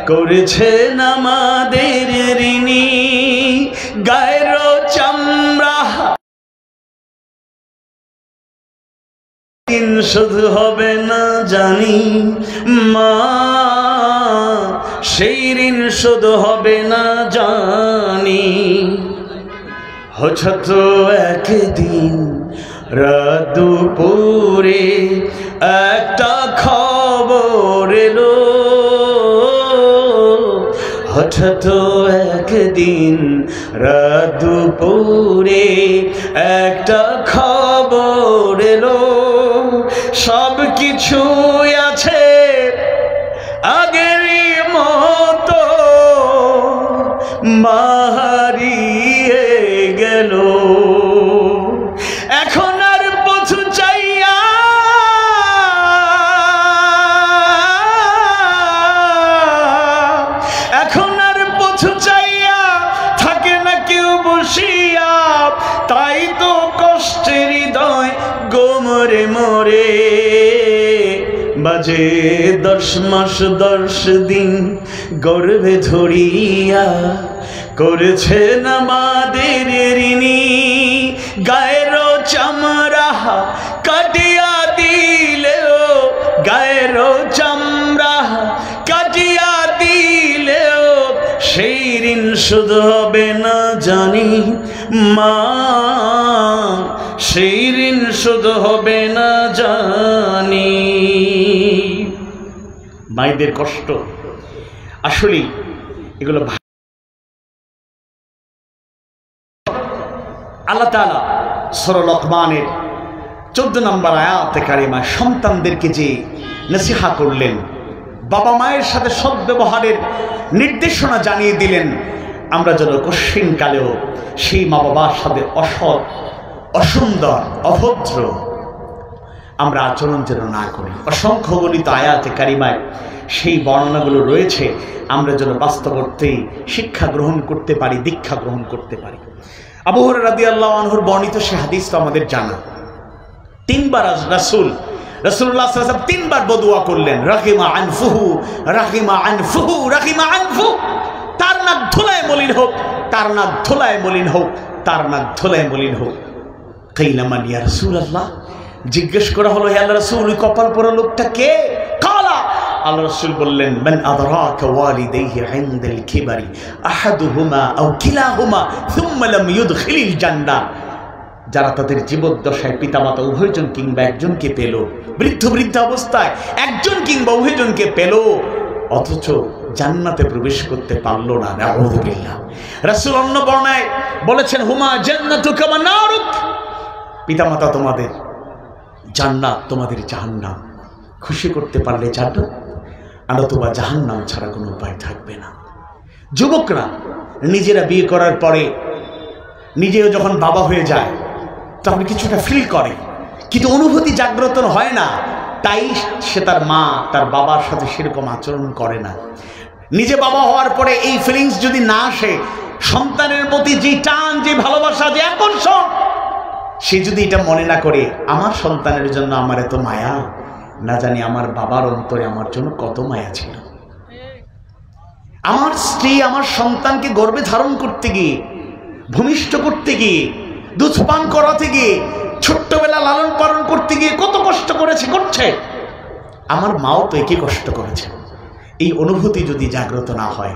করেছেন আমাদের ঋণী গায়ের চামড়া ঋণ শোধ হবে না জানি মা সেই ঋণ শোধ হবে না জানি হঠাৎ একদিন রাত দুপুরে একটা খবর এলো হঠাৎ একদিন রাত দুপুরে একটা খবর এলো সব কিছু আছে আগেরই মতো মা হারিয়ে গেল এখন আর পথ চাইয়া এখন আর পথ চাইয়া থাকে না কেউ বসিয়া তাই তো কষ্টের হৃদয় গোমরে মরে বাজে 10 মাস 10 দিন গর্ভে ধরিয়া করেছেন আমাদের ঋণী গায়ের চামড়া কাটিয়া দিলেও গায়ের চামড়া কাটিয়া দিলেও সেই ঋণ শোধ হবে না জানি মা সেই ঋণ শোধ হবে না জানি মায়েদের কষ্ট আসলে এগুলো আল্লাহ তাআলা সূরা লোকমানের 14 নম্বর আয়াতে কারিমা সন্তানদেরকে যে নসিহা করলেন বাবা মায়ের সাথে সদ্ব্যবহারের নির্দেশনা জানিয়ে দিলেন আমরা যেন কঠিনকালেও সেই মা বাবার সাথে অসৎ অসুন্দর অভদ্র আমরা আচরণ যেন না করি অসংখ্য গণিত আয়াতে কারিমায় সেই বর্ণনাগুলো রয়েছে আমরা যেন বাস্তব অর্থেই শিক্ষা গ্রহণ করতে পারি দীক্ষা গ্রহণ করতে পারি আবু হুরায়রা রাদিয়াল্লাহু আনহুর বর্ণিত সেই হাদিস তো আমাদের জানা তিনবার রাসূলুল্লাহ সাল্লাল্লাহু আলাইহি ওয়াসাল্লাম তিনবার বদুয়া করলেন রাহিমা আনফুহু রাহিমা আনফুহু রাহিমা আনফু তার নাক ধুলায় মলিন হোক তার নাক ধুলায় মলিন হোক তার নাক ধুলায় মলিন হোক কাইলা মান ইয়া রাসূলুল্লাহ জিজ্ঞেস করা হলো হে আল্লাহর রাসূল ওই কপাল পরা লোকটা কে কালা আল্লাহর রাসূল বললেন মান আদরাকা ওয়ালিদাইহি ইনদাল কিবারি আহাদুহুমা আও কিলাহুমা থুম্মা লাম ইউদখিলিল জান্নাহ যারা তাদের জীবদ্দশায় পিতামাতা উভয়জন কিংবা একজনকে পেল বৃদ্ধ অবস্থায় একজন কিংবা উভয়জনকে পেল অথচ জান্নাতে প্রবেশ করতে পারলো না নাউযুবিল্লাহ রাসূল অন্য বর্ণনায় বলেছেন হুমা জান্নাতুকা ওয়া নারুক পিতামাতা তোমাদের জান্নাত তোমাদের জাহান্নাম খুশি করতে পারলে জান্নাত আর নতুবা জাহান্নাম ছাড়া কোনো উপায় থাকবে না যুবকরা নিজেরা বিয়ে করার পরে নিজেও যখন বাবা হয়ে যায় তখন কিছুটা ফিল করে কিন্তু অনুভূতি জাগ্রত হয় না, তাই সে তার মা তার বাবার সাথে সেরকম আচরণ করে না। নিজে বাবা হওয়ার পরে এই ফিলিংস যদি না আসে, সন্তানের প্রতি যে টান, যে ভালোবাসা, যে আকর্ষণ, সে যদি এটা মনে না করে আমার সন্তানের জন্য আমার এত মায়া, না জানি আমার বাবার অন্তরে আমার জন্য কত মায়া ছিল। আমার স্ত্রী আমার সন্তানকে গর্ভে ধারণ করতে গিয়ে, ভূমিষ্ঠ করতে গিয়ে, দুধ পান করাতে গিয়ে, ছোট্টবেলা লালন পালন করতে গিয়ে কত কষ্ট করেছে, করছে। আমার মাও তো একই কষ্ট করেছে। এই অনুভূতি যদি জাগ্রত না হয়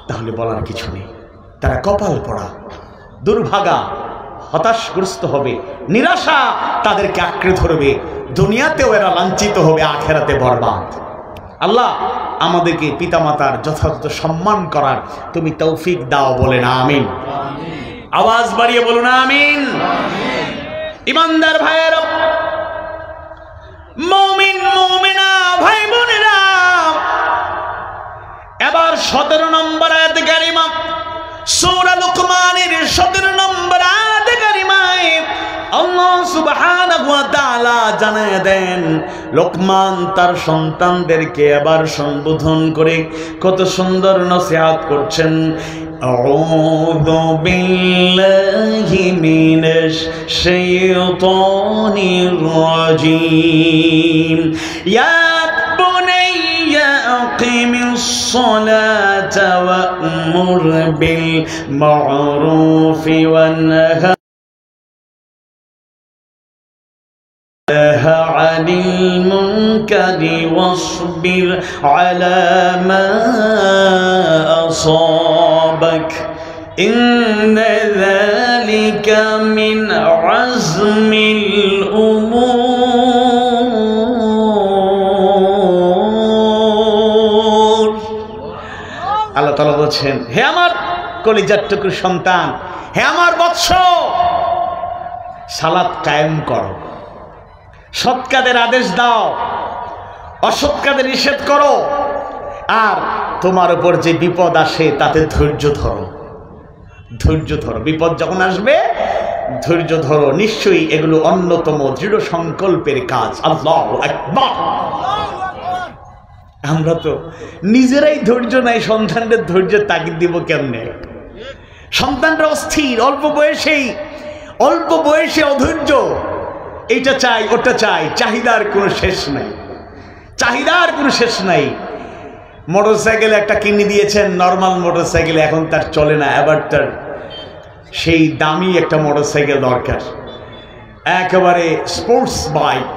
তাহলে বলার কিছু নেই। তারা কপাল পড়া, দুর্ভাগা, হতাশগ্রস্ত হবে, নিরাশা তাদেরকে আঁকড়ে ধরবে। দুনিয়াতেও এরা লাঞ্ছিত হবে, আখেরাতে বরবাদ। আল্লাহ আমাদেরকে পিতামাতার যথাযথ সম্মান করার তুমি তৌফিক দাও, বলে না আমিন। আওয়াজ বাড়িয়ে বলুন আমিন। ইমানদার ভাইয়েরা, মুমিন মুমিনা ভাই বোনেরা, এবার 17 নম্বর আয়াত কারিমা, সূরা লুকমানের 17 নম্বর আয়াত কারিমায় আল্লাহ সুবহানাহু ওয়া তাআলা জানায় দেন, লোকমান তার সন্তানদেরকে এবার সম্বোধন করে কত সুন্দর নসিহত করছেন। আউযু বিল্লাহি মিনাশ শাইতানির রাজীম। ইয়া বুনাইয়া আকিমিস সালাতা ওয়া'মুর বিল মা'রুফি ওয়ান নাহি عن المنكر واصبر على ما أصابك إن ذلك من عزم الأمور। আল্লাহ তাআলা বলছেন, হে আমার কলিজার টুকরো সন্তান, হে আমার বৎস, সালাত কায়েম করো, সৎ কাজের আদেশ দাও, অসৎ কাজের নিষেধ করো, আর তোমার উপর যে বিপদ আসে তাতে ধৈর্য ধরো। ধৈর্য ধরো, বিপদ যখন আসবে ধৈর্য ধরো। নিশ্চয়ই এগুলো অন্যতম দৃঢ় সংকল্পের কাজ। আল্লাহু আকবার। আমরা তো নিজেরাই ধৈর্য নাই, সন্তানদের ধৈর্যের তাগিদ দিব কেমনে? সন্তানরা অস্থির, অল্প বয়সে অধৈর্য, এইটা চাই ওটা চাই, চাহিদার কোনো শেষ নাই, চাহিদার কোনো শেষ নাই। মোটরসাইকেল একটা কিনে দিয়েছেন, নর্মাল মোটরসাইকেল এখন তার চলে না, এবার তার সেই দামি একটা মোটরসাইকেল দরকার, একেবারে স্পোর্টস বাইক।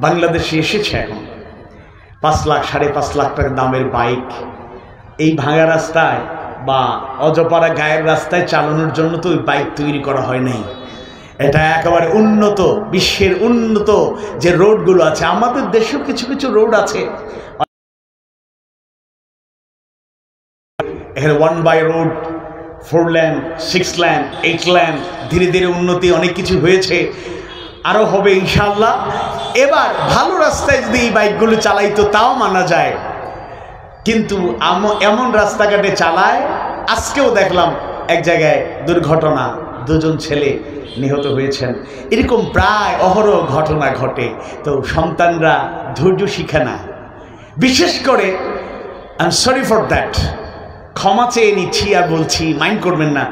বাংলাদেশে এসেছে এখন 5 লাখ 5.5 লাখ টাকা দামের বাইক। এই ভাঙা রাস্তায় বা অজপাড়া গায়ের রাস্তায় চালানোর জন্য তো ওই বাইক তৈরি করা হয় নাই। এটা একেবারে উন্নত, বিশ্বের উন্নত যে রোডগুলো আছে, আমাদের দেশেও কিছু কিছু রোড আছে, 1 by road, 4 lane, 6 lane, 8 lane, ধীরে ধীরে উন্নতি অনেক কিছু হয়েছে, আরো হবে ইনশাআল্লাহ। এবার ভালো রাস্তায় যদি এই বাইকগুলো চালাইতো তাও মানা যায়, কিন্তু এমন রাস্তাঘাটে চালায়, আজকেও দেখলাম এক জায়গায় দুর্ঘটনা, 2 জন ছেলে নিহত হয়েছেন। এরকম প্রায় অহরহ ঘটনা ঘটে। তো সন্তানরা ধৈর্য শিখে না, বিশেষ করে I am sorry for that, ক্ষমা চেয়ে নিচ্ছি আর বলছি, মাইন্ড করবেন না,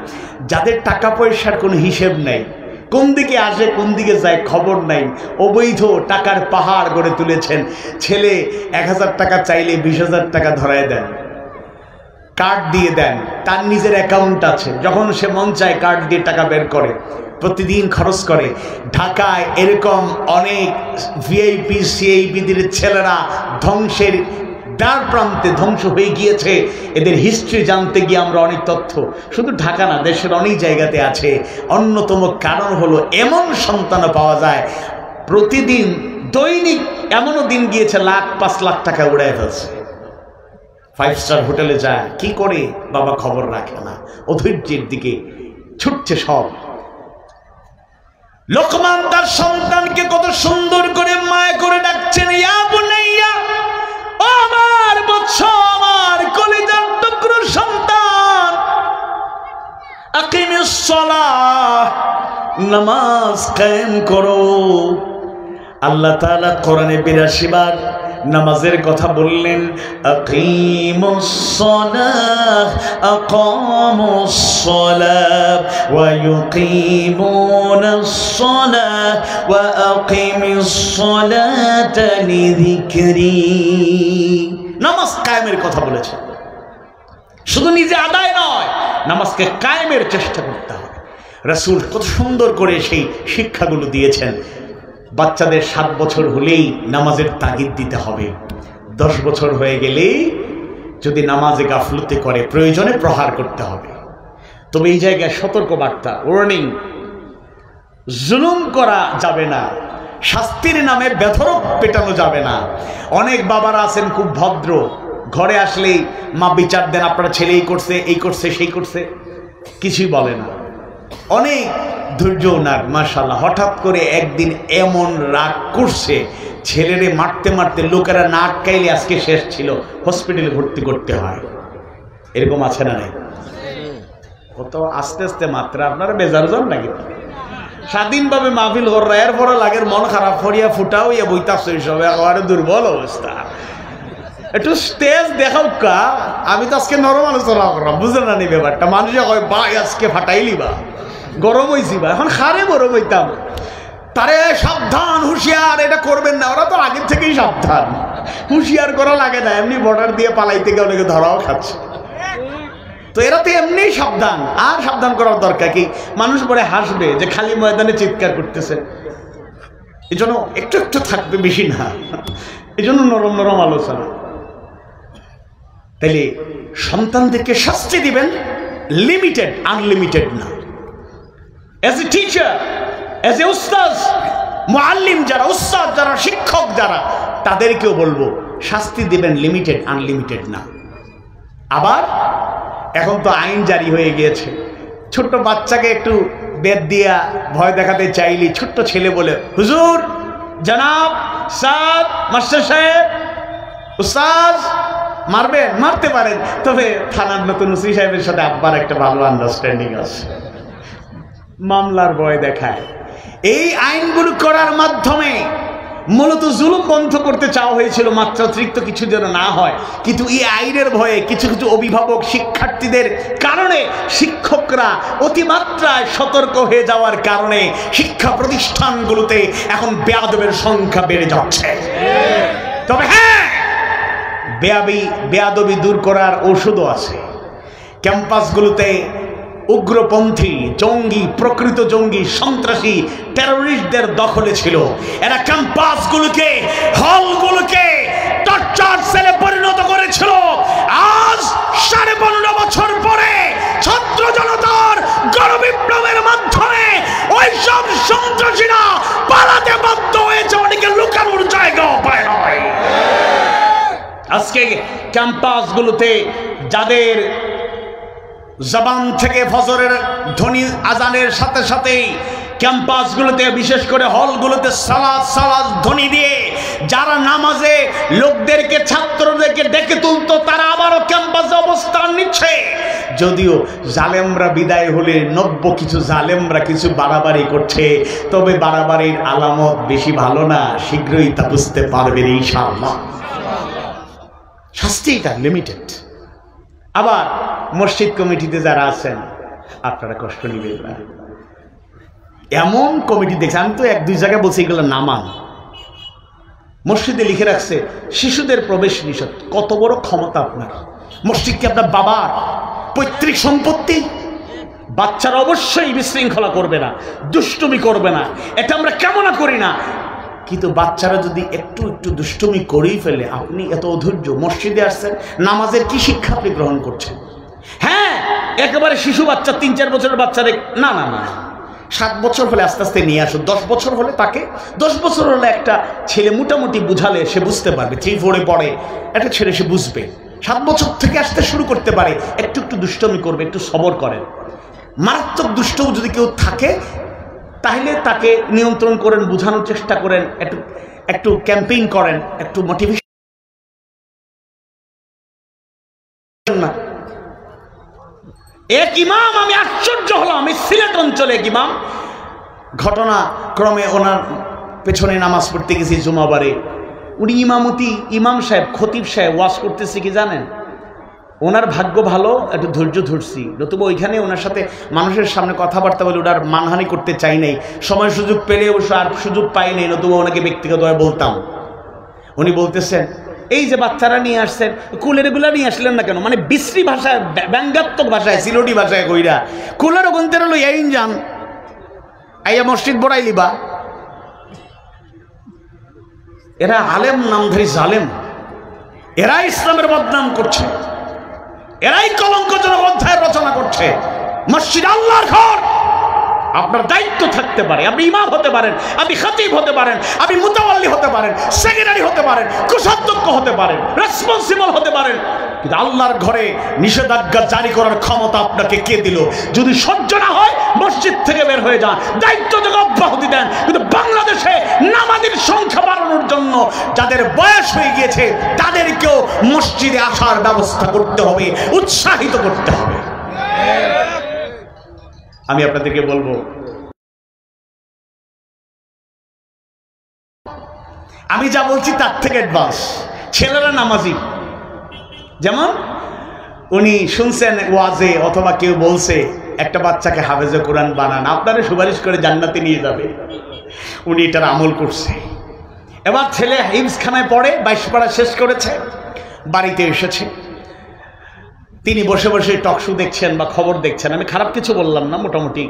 যাদের টাকা পয়সার কোনো হিসেব নেই, কোন দিকে আসে কোন দিকে যায় খবর নাই, অবৈধ টাকার পাহাড় গড়ে তুলেছেন। ছেলে 1000 টাকা চাইলে 20,000 টাকা ধরায় দেন, কার্ড দিয়ে দেন, তার নিজের অ্যাকাউন্ট আছে, যখন সে মন চায় কার্ড দিয়ে টাকা বের করে, প্রতিদিন খরচ করে। ঢাকায় এরকম অনেক ভিআইপি সিআইপিদের ছেলেরা ধ্বংসের দ্বার প্রান্তে ধ্বংস হয়ে গিয়েছে। এদের হিস্ট্রি জানতে গিয়ে আমরা অনেক তথ্য, শুধু ঢাকা না, দেশের অনেক জায়গাতে আছে। অন্যতম কারণ হলো এমন সন্তানও পাওয়া যায়, প্রতিদিন দৈনিক এমনও দিন গিয়েছে 5 লাখ টাকা উড়ায় ফেলছে। 5 স্টার হোটেলে যায়, কি করে বাবা খবর রাখে না, অধৈর্যের দিকে ছুটছে সব। লোকমান তার সন্তানকে কত সুন্দর করে মায়া করে ডাকছেন, ইয়া বুনাইয়া, ও আমার বৎস, আমার কলিজার টুকরো সন্তান, আকিমিস সালাহ, নামাজ কায়েম করো, আল্লাহ তাআলা কোরআনে 82 বার নামাজের কথা বললেন। আকিমুস সালাহ আকামুস সালাহ ওয়া ইউকিমুনাস সালাহ ওয়া আকিমিস সালাতা লিযিকরি। নামাজ কায়েমের কথা বলেছে। শুধু নিজে আদায় নয়, নামাজকে কায়েমের চেষ্টা করতে হবে। রাসূল কত সুন্দর করে সেই শিক্ষাগুলো দিয়েছেন। বাচ্চাদের 7 বছর হলেই নামাজের তাগিদ দিতে হবে। 10 বছর হয়ে গেলেই যদি নামাজে গাফলতি করে প্রয়োজনে প্রহার করতে হবে। তবে এই জায়গায় সতর্ক বার্তা, ওয়ার্নিং, জুলুম করা যাবে না, শাস্তির নামে বেধড়ক পেটানো যাবে না। অনেক বাবারা আছেন খুব ভদ্র, ঘরে আসলেই মা বিচার দেন, আপনার ছেলে এই করছে, এই করছে, সেই করছে, কিছুই বলে না। অনেক ধৈর্য ওনার, মাশাআল্লাহ। হঠাৎ করে একদিন এমন রাগ করছে, ছেলেরে মারতে মারতে লোকেরা না আটকাইলে আজকে শেষ ছিল, হসপিটালে ভর্তি করতে হয়। এরকম আছে না নাই? কত আস্তে আস্তে মাত্রা, আপনারা বেজার যান নাকি? স্বাধীনভাবে মাহফিল কররা, এরপরে লাগের মন খারাপ করিয়া ফুটাও ইয়ে বইতাছে, সব একেবারে দুর্বল অবস্থা। একটু স্টেজ দেখাও কা। আমি তো আজকে নরম আলোচনা করলাম, বুঝে না নি ব্যাপারটা। মানুষে কয় ভাই আজকে ফাটাইলি বা গরম হয়েছি বা, এখন খারে গরম হইতাম। তারে সাবধান, হুঁশিয়ার, এটা করবেন না। ওরা তো আগের থেকেই সাবধান, হুঁশিয়ার করা লাগে না। এমনি বর্ডার দিয়ে পালাইতে গিয়ে অনেকে ধরাও খাচ্ছে। তো এরা তো এমনি সাবধান, আর সাবধান করার দরকার কি? মানুষ পরে হাসবে যে খালি ময়দানে চিৎকার করতেছে। এই জন্য একটু একটু থাকবে, বেশি না। এই জন্য নরম নরম আলোচনা। তাইলে সন্তানদেরকে শাস্তি দিবেন, লিমিটেড, আনলিমিটেড না। As a teacher, as a উস্তাদ, মুআল্লিম যারা, উস্তাদ যারা, শিক্ষক যারা, তাদেরকেও বলবো শাস্তি দিবেন লিমিটেড, আনলিমিটেড না। আবার এখন তো আইন জারি হয়ে গিয়েছে, ছোট্ট বাচ্চাকে একটু বেদ দিয়া ভয় দেখাতে চাইলি, ছোট্ট ছেলে বলে হুজুর, জনাব, স্যার, মাস্টার সাহেব, উস্তাদ, মারবেন, মারতে পারেন। তবে থানার নতুন ওসি সাহেবের সাথে আব্বার একটা ভালো আন্ডারস্ট্যান্ডিং আছে, মামলার ভয় দেখায়। এই আইনগুলো করার মাধ্যমে মূলত জুলুম বন্ধ করতে চাওয়া হয়েছিল, মাত্রাতিরিক্ত কিছু যেন না হয়। কিন্তু এই আইনের ভয়ে কিছু কিছু অভিভাবক, শিক্ষার্থীদের কারণে, শিক্ষকরা অতিমাত্রায় সতর্ক হয়ে যাওয়ার কারণে শিক্ষা প্রতিষ্ঠানগুলোতে এখন বেয়াদবের সংখ্যা বেড়ে যাচ্ছে। তবে হ্যাঁ, বেয়াদবি দূর করার ঔষধও আছে। ক্যাম্পাসগুলোতে উগ্রপন্থী, জঙ্গি, প্রকৃত জঙ্গি, সন্ত্রাসী, টেরোরিস্টদের দখলে ছিল। এরা ক্যাম্পাসগুলোকে, হলগুলোকে টর্চার সেলে পরিণত করেছিল। আজ 15.5 বছর পরে ছাত্র জনতার গণবিপ্লবের মাধ্যমে ওই সব সন্ত্রাসীরা পালাতে বাধ্য হয়েছে, অনেকে লুকানোর জায়গাও পায় না। আজকে ক্যাম্পাসগুলোতে যাদের জবান থেকে ফজরের ধ্বনি আজানের সাথে সাথেই ক্যাম্পাসগুলোতে, বিশেষ করে হলগুলোতে সালাত ধ্বনি দিয়ে যারা নামাজে লোকদেরকে, ছাত্রদেরকে ডেকে তুলতো, তারা আবারও ক্যাম্পাসে অবস্থান নিচ্ছে। যদিও জালেমরা বিদায় হলে নব্য কিছু জালেমরা কিছু বাড়াবাড়ি করছে, তবে বাড়াবাড়ির আলামত বেশি ভালো না, শীঘ্রই তা বুঝতে পারবেন ইনশাআল্লাহ। শাস্তিটা লিমিটেড। আবার মসজিদ কমিটিতে যারা আছেন, আপনারা কষ্ট নিবেন না। এমন কমিটি দেখছে, আমি তো 1-2 জায়গায় বলছি এগুলো নামান। মসজিদে লিখে রাখছে শিশুদের প্রবেশ নিষেধ। কত বড় ক্ষমতা আপনার! মসজিদ কি আপনার বাবার পৈতৃক সম্পত্তি? বাচ্চারা অবশ্যই বিশৃঙ্খলা করবে না, দুষ্টুমি করবে না, এটা আমরা কামনা করি না। কিন্তু বাচ্চারা যদি একটু একটু দুষ্টুমি করেই ফেলে, আপনি এত অধৈর্য, মসজিদে আসছেন, নামাজের কি শিক্ষা আপনি গ্রহণ করছেন? হ্যাঁ, একেবারে শিশু বাচ্চা, 3-4 বছরের বাচ্চারে না না না, 7 বছর হলে আস্তে আস্তে নিয়ে আসুন। 10 বছর হলে তাকে, 10 বছর হলে একটা ছেলে মোটামুটি বুঝালে সে বুঝতে পারবে, 3-4-এ পড়ে একটা ছেলে, সে বুঝবে। 7 বছর থেকে আসতে শুরু করতে পারে, একটু একটু দুষ্টমি করবে, একটু সবর করেন। মারাত্মক দুষ্টও যদি কেউ থাকে তাহলে তাকে নিয়ন্ত্রণ করেন, বোঝানোর চেষ্টা করেন, একটু ক্যাম্পেইন করেন, একটু মোটিভেশন না। এক ইমাম, আমি আশ্চর্য হলাম, আমি সিলেট অঞ্চলে এক ইমাম, ঘটনাক্রমে ওনার পেছনে নামাজ পড়তে গেছি জুমাবারে, উনি ইমাম সাহেব খতিব সাহেব ওয়াজ করতেছে কি জানেন, ওনার ভাগ্য ভালো একটু ধৈর্য ধরছি, নতুবা ওইখানে ওনার সাথে মানুষের সামনে কথাবার্তা বলে ওনার মানহানি করতে চাই নাই, সময় সুযোগ পেলে অবশ্য আর সুযোগ পাই নাই, নতুবা ওনাকে ব্যক্তিগতভাবে বলতাম। উনি বলতেছেন এই যে বাচ্চারা নিয়ে আসছেন, কুলের গুলা নিয়ে আসলেন না কেন, মানে বিশ্রী ভাষায় ব্যঙ্গাত্মক ভাষায় সিলোটি ভাষায় কইরা কুলের গন্তের লইয়া যান আইয়া মসজিদ বড়াই লিবা। এরা আলেম নামধারী জালেম, এরা ইসলামের বদনাম করছে, এরাই কলঙ্কজনক অধ্যায় রচনা করছে। মসজিদ আল্লাহর ঘর, আপনার দায়িত্ব থাকতে পারে, আপনি ইমাম হতে পারেন, আপনি খতিব হতে পারেন, আপনি মুতাওয়াল্লি হতে পারেন, সেক্রেটারি হতে পারেন, কোষাধ্যক্ষ হতে পারেন, রেসপন্সিবল হতে পারেন, কিন্তু আল্লাহর ঘরে নিষেধাজ্ঞা জারি করার ক্ষমতা আপনাকে কে দিল? যদি সহ্য না হয় মসজিদ থেকে বের হয়ে যান, দায়িত্ব থেকে অব্যাহতি দেন। কিন্তু বাংলাদেশে নামাজের সংখ্যা বাড়ানোর জন্য যাদের বয়স হয়ে গিয়েছে তাদেরকেও মসজিদে আসার ব্যবস্থা করতে হবে, উৎসাহিত করতে হবে। আমি আপনাদেরকে বলবো, আমি যা বলছি তার থেকে অ্যাডভান্স। ছেলেরা নামাজি, যেমন উনি শুনছেন ওয়াজে অথবা কেউ বলছে একটা বাচ্চাকে হাফেজে কোরআন বানান, আপনারা সুপারিশ করে জান্নাতে নিয়ে যাবে, উনি এটার আমল করছে। এবার ছেলে হিফজখানায় পড়ে, 22 পারা শেষ করেছে, বাড়িতে এসেছে, তিনি বসে বসে টকশো দেখছেন বা খবর দেখছেন। আমি খারাপ কিছু বললাম না, মোটামুটি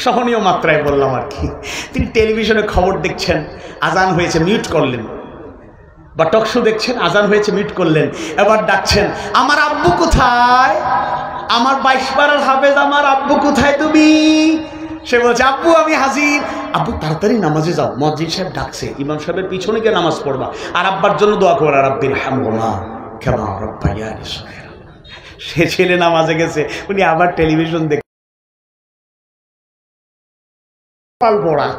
সহনীয় মাত্রায় বললাম আর কি। তিনি টেলিভিশনে খবর দেখছেন, আজান হয়েছে মিউট করলেন, বা টকশো দেখছেন, আজান হয়েছে মিউট করলেন। এবার ডাকছেন, আমার আব্বু কোথায়, আমার 22 পারার হাফেজ, আমার আব্বু কোথায় তুমি? সে বলছে আব্বু আমি হাজির। আব্বু তাড়াতাড়ি নামাজে যাও, মুয়াজ্জিন সাহেব ডাকছে, ইমাম সাহেবের পিছনে গিয়ে নামাজ পড়বা, আর আব্বার জন্য দোয়া করবা, রাব্বির হামহুমা কামা রাব্বায়ানি সগীরা। সে ছেলে নামাজে গেছে, উনি আবার টেলিভিশন দেখ পড়া।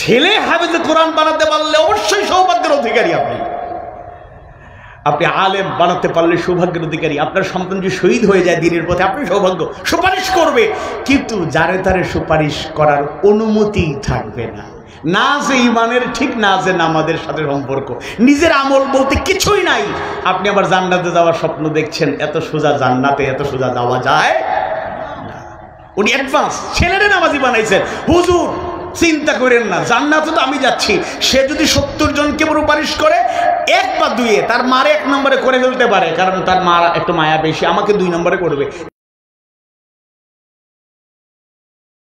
ছেলে হাফেজে কোরআন বানাতে পারলে অবশ্যই সৌভাগ্যের অধিকারী আপনি। আপনি আলেম বানাতে পারলে সৌভাগ্যের অধিকারী। আপনার সন্তান যদি শহীদ হয়ে যায় দ্বীনের পথে, আপনি সৌভাগ্য, সুপারিশ করবে, কিন্তু যারে তারে সুপারিশ করার অনুমতি থাকবে না। না যে ইমানের ঠিক, না যে নামাজের সাথে সম্পর্ক, নিজের আমল বলতে কিছুই নাই। আপনি আবার জান্নাতে যাওয়ার স্বপ্ন দেখছেন, এত সোজা জান্নাতে এত সোজা যাওয়া যায় না। উনি অ্যাডভান্স ছেলেরা নামাজি বানাইছেন। হুজুর চিন্তা করেন না, জান্নাতে তো আমি যাচ্ছি। সে যদি 70 জনকে সুপারিশ করে, 1 বা 2 তার মারে 1 নম্বরে করে ফেলতে পারে, কারণ তার মা একটু মায়া বেশি, আমাকে 2 নম্বরে করবে।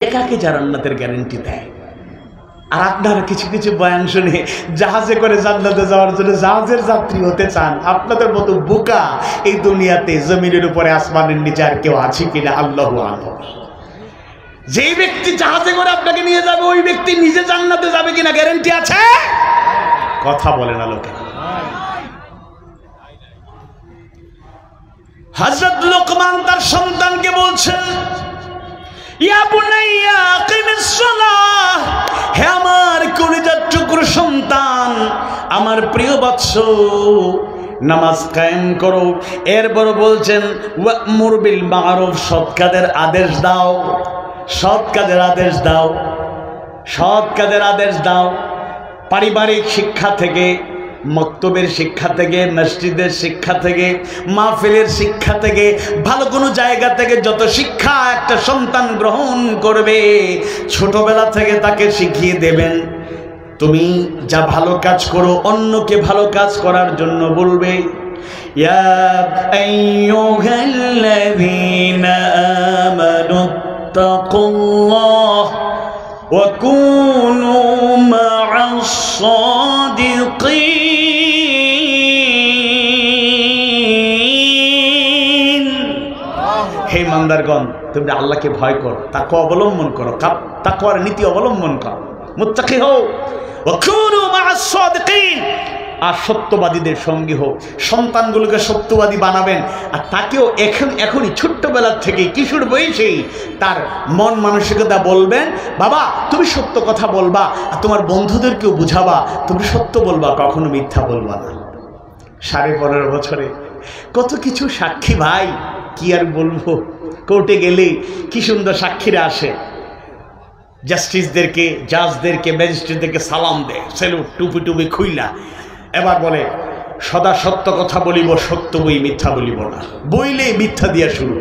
একাকে জান্নাতের গ্যারান্টি দেয়। আর আপনারা কিছু কিছু বয়ান শুনে জাহাজে করে জান্নাতে যাওয়ার জন্য জাহাজের যাত্রী হতে চান। আপনাদের মতো বোকা এই দুনিয়াতে জমিনের উপরে আসমানের নিচে আর কেউ আছে কিনা আল্লাহু আ'লাম। যেই ব্যক্তি জাহাজে করে আপনাকে নিয়ে যাবে, ওই ব্যক্তি নিজে জান্নাতে যাবে কিনা গ্যারান্টি আছে? কথা বলে না লোকে। হযরত লোকমান তার সন্তানকে বলছেন, ইয়া বুনাইয়া আকিমিস সালাহ, হে আমার কলিজার টুকরো সন্তান, আমার প্রিয় বৎস, নামাজ কায়েম করো। এরপর বলছেন ওয়া'মুর বিল মা'রুফ, সৎ কাজের আদেশ দাও, সৎ কাজের আদেশ দাও, সৎ কাজের আদেশ দাও। পারিবারিক শিক্ষা থেকে, মক্তবের শিক্ষা থেকে, মসজিদের শিক্ষা থেকে, মাহফিলের শিক্ষা থেকে, ভালো কোনো জায়গা থেকে যত শিক্ষা একটা সন্তান গ্রহণ করবে, ছোটবেলা থেকে তাকে শিখিয়ে দেবেন। তুমি যা ভালো কাজ করো, অন্যকে ভালো কাজ করার জন্য বলবে। ইয়া আইয়ুহাল্লাযীনা আমানু তাকুল্লাহ ওয়া কুনু মা'আস সাদিকিন। হে ইমানদারগণ, তোমরা আল্লাহকে ভয় করো, তাকওয়া অবলম্বন করো, তাকওয়ার নীতি অবলম্বন করো, মুত্তাকি হও। ওয়া কুনু মা'আস সাদিকিন, আর সত্যবাদীদের সঙ্গী হোক। সন্তানগুলোকে সত্যবাদী বানাবেন, আর তাকেও এখনই ছোট্টবেলার থেকে, কিশোর বয়সেই তার মন মানসিকতা বলবেন, বাবা তুমি সত্য কথা বলবা, আর তোমার বন্ধুদেরকেও বুঝাবা, তুমি সত্য বলবা, কখনো মিথ্যা বলবা না। 15.5 বছরে কত কিছু সাক্ষী ভাই, কি আর বলবো। কোর্টে গেলে কি সুন্দর সাক্ষীরা আসে। জাস্টিসদেরকে, জাজদেরকে, ম্যাজিস্ট্রেটদেরকে সালাম দেয়, সেলুট, টুপি টুপি খুইলা। এবার বলে সদা সত্য কথা বলিব, সত্য বই মিথ্যা বলিব না, বইলেই মিথ্যা দিয়া শুরু।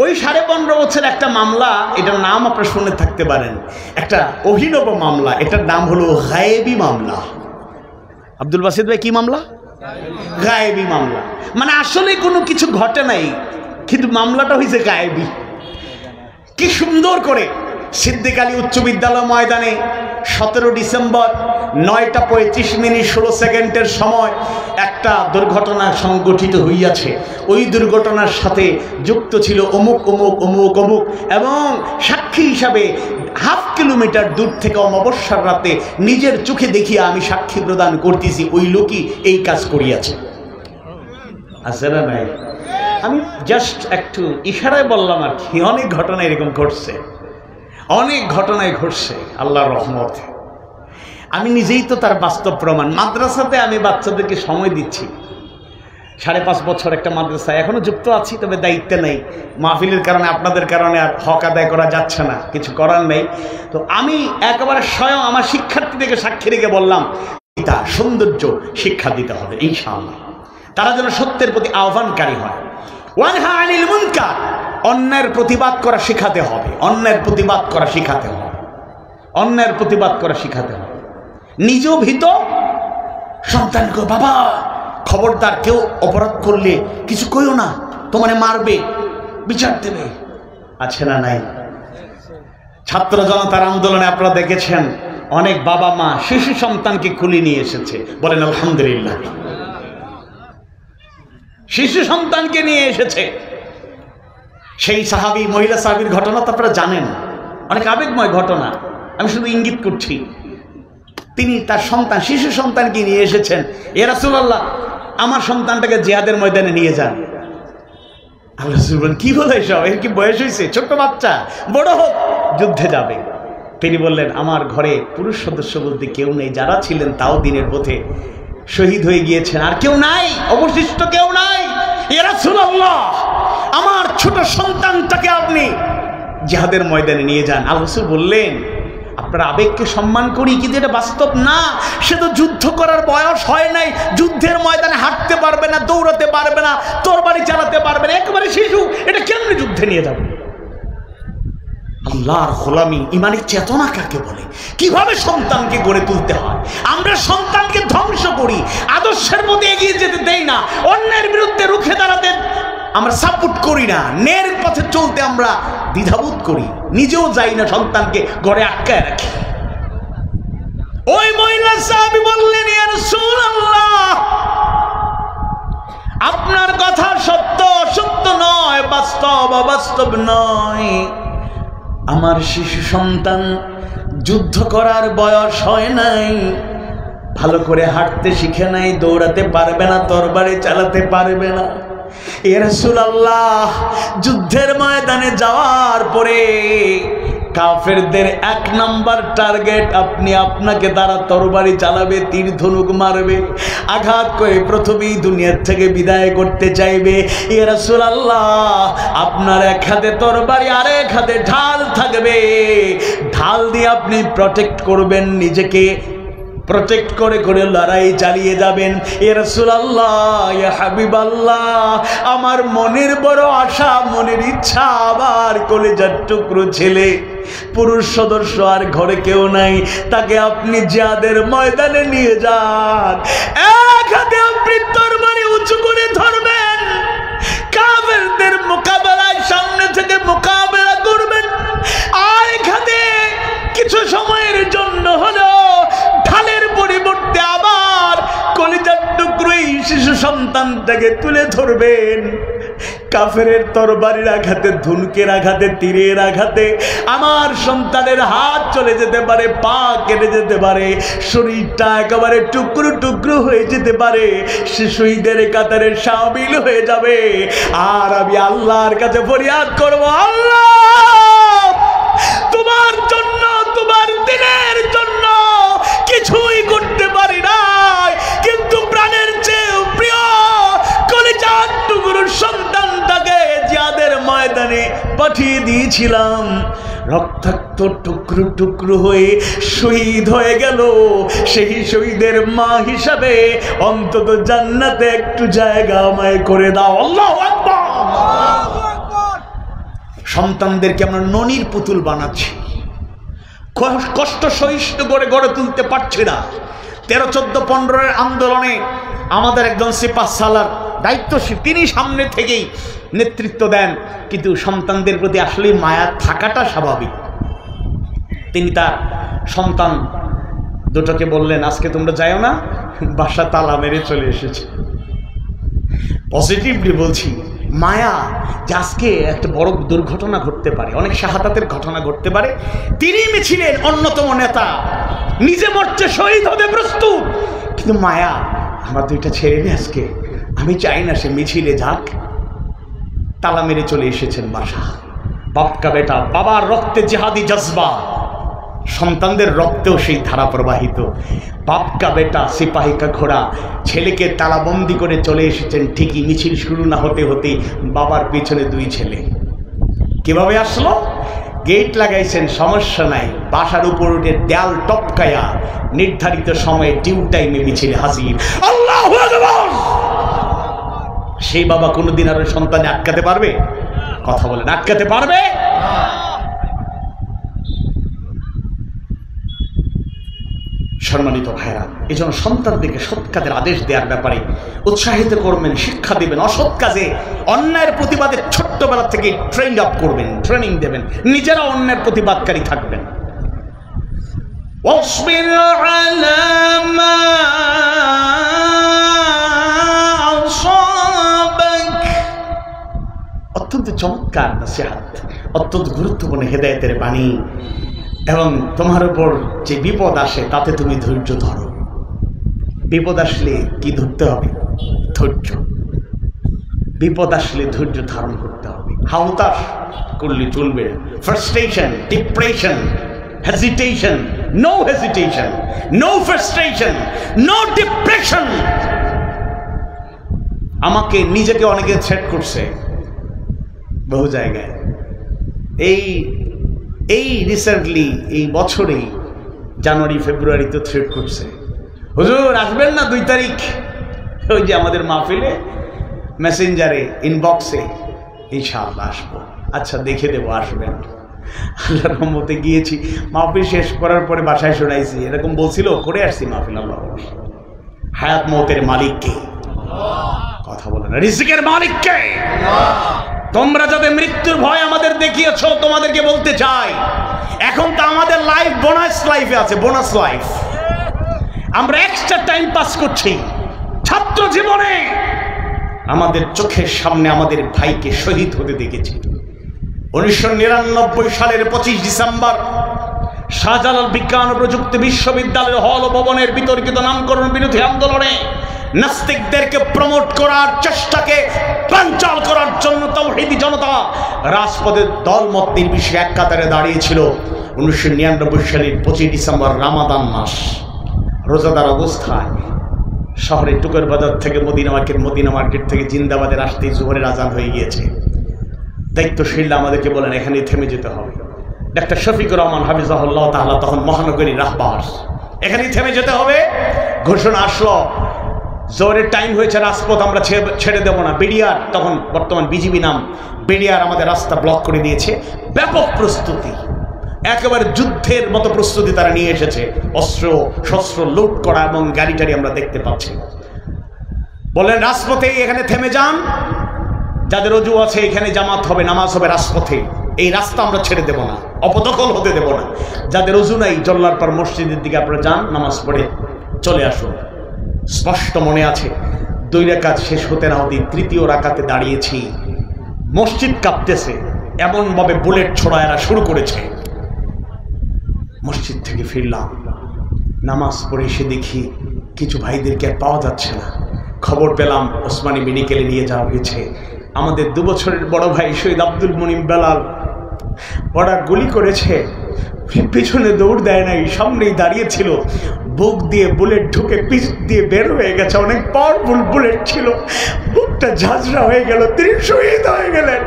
ওই 15.5 বছর একটা মামলা, এটার নাম আপনারা শুনে থাকতে পারেন, একটা অভিনব মামলা, এটার নাম হলো গায়েবী মামলা। আব্দুল বাসিত ভাই, কি মামলা? গায়েবী মামলা। মানে আসলে কোনো কিছু ঘটে নাই, কিন্তু মামলাটা হয়েছে গায়েবী। কি সুন্দর করে সিদ্দিক আলী উচ্চ বিদ্যালয় ময়দানে 17 ডিসেম্বর 9টা 35 মিনিট 16 সেকেন্ডের সময় একটা দুর্ঘটনা সংঘটিত হইয়াছে। ওই দুর্ঘটনার সাথে যুক্ত ছিল অমুক অমুক অমুক অমুক, এবং সাক্ষী হিসাবে হাফ কিলোমিটার দূর থেকে অমাবস্যার রাতে নিজের চোখে দেখিয়া আমি সাক্ষী প্রদান করতেছি ওই লোকই এই কাজ করিয়াছে। আছে না নাই? আমি জাস্ট একটু ইশারায় বললাম আর কি। অনেক ঘটনা এরকম ঘটছে, অনেক ঘটনায় ঘটছে আল্লাহর রহমত। আমি নিজেই তো তার বাস্তব প্রমাণ। মাদ্রাসাতে আমি বাচ্চাদেরকে সময় দিচ্ছি, 5.5 বছর একটা মাদ্রাসায় এখনো যুক্ত আছি, তবে দায়িত্বে নেই। মাহফিলের কারণে, আপনাদের কারণে আর হক আদায় করা যাচ্ছে না, কিছু করার নেই। তো আমি একেবারে স্বয়ং আমার শিক্ষার্থীদেরকে সাক্ষী রেখে বললাম, পিতা সৌন্দর্য শিক্ষা দিতে হবে ইনশাআল্লাহ, তারা যেন সত্যের প্রতি আহ্বানকারী হয়। ওয়ানহা আনিল মুনকার, অন্যায়ের প্রতিবাদ করা শেখাতে হবে, অন্যায়ের প্রতিবাদ করা শেখাতে হবে, অন্যায়ের প্রতিবাদ করা শেখাতে হবে। নিজেও ভীত, সন্তানকে বাবা খবরদার, কেউ অপরাধ করলে কিছু কইও না, তোমারে মারবে, বিচার দেবে। আছে না নাই? ছাত্র জনতার আন্দোলনে আপনারা দেখেছেন অনেক বাবা মা শিশু সন্তানকে কুলি নিয়ে এসেছে, বলেন আলহামদুলিল্লাহ। শিশু সন্তানকে নিয়ে এসেছে। সেই সাহাবী, মহিলা সাহাবীর ঘটনা তো আপনারা জানেন, অনেক আবেগময় ঘটনা, আমি শুধু ইঙ্গিত করছি। তিনি তার সন্তান, শিশু সন্তানকে নিয়ে এসেছেন, ইয়া রাসূলুল্লাহ আমার সন্তানটাকে জিহাদের ময়দানে নিয়ে যান। আল্লাহ রাসূল বলেন, কি বলে এসব? এর কি বয়স হয়েছে? ছোট্ট বাচ্চা, বড় হোক যুদ্ধে যাবে। তিনি বললেন, আমার ঘরে পুরুষ সদস্য বলতে কেউ নেই, যারা ছিলেন তাও দিনের পথে শহীদ হয়ে গিয়েছেন, আর কেউ নাই, অবশিষ্ট কেউ নাই। ইয়া রাসূলুল্লাহ আমার ছোট সন্তানটাকে আপনি জিহাদের ময়দানে নিয়ে যান। আল্লাহ রাসূল বললেন, আপনার আবেগকে সম্মান করি, কিন্তু এটা বাস্তব না। সে তো যুদ্ধ করার বয়স হয় নাই, যুদ্ধের ময়দানে হাঁটতে পারবে না, দৌড়াতে পারবে না, তরবারি চালাতে পারবে না, একেবারে শিশু, এটা কেমনে যুদ্ধে নিয়ে যাবে? আল্লাহর গোলামি, ইমানের চেতনা কাকে বলে? কিভাবে সন্তানকে গড়ে তুলতে হয়? আমরা সন্তানকে ধ্বংস করি, আদর্শের মধ্যে এগিয়ে যেতে দেই না, অন্যের বিরুদ্ধে রুখে দাঁড়াতে আমরা সাপোর্ট করি না, ন্যায়ের পথে চলতে আমরা দ্বিধাবোধ করি, নিজেও যাই না, সন্তানকে ঘরে আটকায় রাখি। ওই মহিলা সাহাবী বললেন, ইয়া রাসূলুল্লাহ আপনার কথা সত্য, সত্য নয়, বাস্তব, অবাস্তব নয়। আমার শিশু সন্তান যুদ্ধ করার বয়স হয় নাই, ভালো করে হাঁটতে শিখে নাই, দৌড়াতে পারবে না, তরবারি চালাতে পারবে না। ইয়া রাসূলুল্লাহ যুদ্ধের ময়দানে যাওয়ার পরে কাফেরদের 1 নাম্বার টার্গেট আপনি, আপনাকে তারা তরবারি চালাবে, তীর ধনুক মারবে, আঘাত করে প্রথমেই দুনিয়ার থেকে বিদায় করতে চাইবে। ইয়া রাসূলুল্লাহ আপনার এক হাতে তরবারি, আর এক হাতে ঢাল থাকবে, ঢাল দিয়ে আপনি প্রটেক্ট করবেন, নিজেকে প্রটেক্ট করে করে লড়াই চালিয়ে যাবেন। ইয়া রাসূলুল্লাহ, ইয়া হাবিবাল্লাহ আমার মনের বড় আশা, মনের ইচ্ছা, আবার কলেজার টুকরো ছেলে, পুরুষ সদস্য আর ঘরে কেউ নাই, তাকে আপনি জিহাদের ময়দানে নিয়ে যান। এক হাতে আপনি তরবারি উঁচু করে ধরবেন, কাফেরদের মোকাবেলায় সামনে থেকে মোকাবেলা করবেন, আর এক হাতে কিছু সময়ের জন্য হলো ঢালের পরিবর্তে আবার কলিজার টুকরোই শিশু সন্তানটাকে তুলে ধরবেন। কাফেরের তরবারির আঘাতে, ধনুকের আঘাতে, তীরের আঘাতে আমার সন্তানের হাত চলে যেতে পারে, পা কেটে যেতে পারে, শরীরটা একেবারে টুকরো টুকরো হয়ে যেতে পারে, সে শহীদের কাতারে শামিল হয়ে যাবে। আর আমি আল্লাহর কাছে ফরিয়াদ করব, আল্লাহ তোমার জন্য, তোমার দিনের জন্য কিছুই করতে পারি নাই, কিন্তু প্রাণের চেয়ে প্রিয় কলিজার টুকরোর সন্তানটাকে জিহাদের ময়দানে পাঠিয়ে দিয়েছিলাম। রক্তাক্ত টুকরো টুকরো হয়ে শহীদ হয়ে গেল, সেই শহীদের মা হিসাবে অন্তত জান্নাতে একটু জায়গা আমায় করে দাও। আল্লাহু আকবার। সন্তানদেরকে আমরা ননির পুতুল বানাচ্ছি, কষ্ট সহিষ্ণু করে গড়ে তুলতে পারছি না। 13, 14, 15 আন্দোলনে আমাদের একজন সিপাহ সালার দায়িত্বশীল, তিনি সামনে থেকেই নেতৃত্ব দেন, কিন্তু সন্তানদের প্রতি আসলে মায়া থাকাটা স্বাভাবিক। তিনি তার সন্তান দুটোকে বললেন, আজকে তোমরা যাও না, বাসা তালা মেরে চলে এসেছে। পজিটিভলি বলছি, মায়া যে আজকে একটা বড় দুর্ঘটনা ঘটতে পারে, অনেক শাহাদাতের ঘটনা ঘটতে পারে। তিনি মিছিলের অন্যতম নেতা, নিজে মরছে, শহীদ হতে প্রস্তুত, কিন্তু মায়া আমার দুইটা ছেড়ে নে আজকে, আমি চাই না সে মিছিলে যাক। তালা মেরে চলে এসেছেন বাসা। বাপকা বেটা, বাবার রক্তে জিহাদি জজবা, সন্তানদের রক্তেও সেই ধারা প্রবাহিত। বাপকা বেটা সিপাহী কা ঘোড়া, ছেলেকে তালাবন্দি করে চলে এসেছেন ঠিকই, মিছিল শুরু না হতে হতে বাবার পিছনে 2 ছেলে। কিভাবে আসলো? গেট লাগাইছেন, সমস্যা নাই, বাসার উপর উঠে দেয়াল টপকায়া নির্ধারিত সময়ে ডিউ টাইমে মিছিলে হাজির। আল্লাহু আকবার। সেই বাবা কোনোদিন আর সন্তানে আটকাতে পারবে? কথা বলেন, আটকাতে পারবে? সম্মানিত ভাইরা, এই জন্য সন্তানদেরকে সৎ কাজের আদেশ দেওয়ার ব্যাপারে উৎসাহিত করবেন, শিক্ষা দেবেন। অসৎ কাজে, অন্যায়ের প্রতিবাদে ছোট্টবেলা থেকে ট্রেন আপ করবেন, ট্রেনিং দেবেন, নিজেরা অন্যায়ের প্রতিবাদকারী থাকবেন। অত্যন্ত চমৎকার নসিহত, অত্যন্ত গুরুত্বপূর্ণ হেদায়েতের বাণী। এবং তোমার উপর যে বিপদ আসে তাতে তুমি ধৈর্য ধরো। বিপদ আসলে কি ধরতে হবে? ধৈর্য। বিপদ আসলে ধৈর্য ধারণ করতে হবে। হাউতাশ করলে চলবে। Frustration, depression, hesitation, no hesitation, no frustration, no depression. আমাকে নিজেকে অনেকে থ্রেট করছে বহু জায়গায়। এই রিসেন্টলি, এই বছরেই জানুয়ারি ফেব্রুয়ারিতে থ্রেট করছে, হুজুর আসবেন না 2 তারিখ? ওই যে আমাদের মাহফিলে মেসেঞ্জারে ইনবক্সে, ইনশাআল্লাহ আসবো। আচ্ছা দেখে দেবো, আসবেন। আল্লাহর রহমতে গিয়েছি, মাহফিল শেষ করার পরে বাসায় শোনাইছি, এরকম বলছিল, করে আসছি মাহফিল। আল্লাহ হায়াত মৌতের মালিক কে? কথা বলে না। রিজিকের মালিক কে? তোমরা যাদের মৃত্যুর ভয় আমাদের দেখিয়েছো, তোমাদেরকে বলতে চাই, এখন তো আমাদের লাইফ বোনাস লাইফে আছে, বোনাস লাইফ। আমরা এক্সট্রা টাইম পাস করছি। ছাত্র জীবনে আমাদের চোখের সামনে আমাদের ভাইকে শহীদ হতে দেখেছি। 1999 সালের 25 ডিসেম্বর শাহজালাল বিজ্ঞান ও প্রযুক্তি বিশ্ববিদ্যালয়ের হল ও ভবনের বিতর্কিত নামকরণ বিরোধী আন্দোলনে নাস্তিকদেরকে প্রমোট করার চেষ্টাকে বানচাল করার জন্য তাওহীদি জনতা রাজপথের দলমত নির্বিশেষে এক কাতারে দাঁড়িয়েছিল। 1999 সালের 25 ডিসেম্বর রামাদান মাস, রোজাদার অবস্থায় শহরের টুকার বাজার থেকে মদিনা মার্কেট থেকে জিন্দাবাদের আসতেই জোহরের আজান হয়ে গিয়েছে। দায়িত্বশীল আমাদেরকে বলেন এখানে থেমে যেতে হবে। ডাক্তার শফিকুর রহমান হাফিজাহুল্লাহ তাআলা তখন মহানগরী রাহবার, এখানেই থেমে যেতে হবে। ঘোষণা আসলো, জোহরের টাইম হয়েছে, রাজপথ আমরা ছেড়ে দেব না। বিডিআর, তখন বর্তমান বিজিবি নাম, বিডিআর আমাদের রাস্তা ব্লক করে দিয়েছে। ব্যাপক প্রস্তুতি, একেবারে যুদ্ধের মতো প্রস্তুতি তারা নিয়ে এসেছে। অস্ত্র শস্ত্র লুট করা এবং গাড়ি টাড়ি আমরা দেখতে পাচ্ছি। বললেন রাজপথেই এখানে থেমে যান, যাদের অজু আছে এখানে জামাত হবে, নামাজ হবে রাজপথে, এই রাস্তা আমরা ছেড়ে দেব না, অপদখল হতে দেব না। যাদের অজু নাই জল্লার পর মসজিদের দিকে আপনারা যান, নামাজ পড়ে চলে আসুন। স্পষ্ট মনে আছে, 2 রাকাত শেষ হতে না হতে 3য় রাকাতে দাঁড়িয়েছি, মসজিদ কাঁপতেছে, এমনভাবে বুলেট ছোড়া এরা শুরু করেছে। মসজিদ থেকে ফিরলাম, নামাজ পড়ে এসে দেখি কিছু ভাইদেরকে আর পাওয়া যাচ্ছে না। খবর পেলাম ওসমানী মেডিকেলে নিয়ে যাওয়া হয়েছে। আমাদের 2 বছরের বড় ভাই শহীদ আব্দুল মুনিম বেলাল, ওরা গুলি করেছে, পিছনে দৌড় দেয় নাই, সামনেই দাঁড়িয়েছিল। বুক দিয়ে বুলেট ঢুকে পিছ দিয়ে বের হয়ে গেছে, অনেক পাওয়ারফুল বুলেট ছিল, বুকটা ঝাঁঝরা হয়ে গেল, তিনি শহীদ হয়ে গেলেন।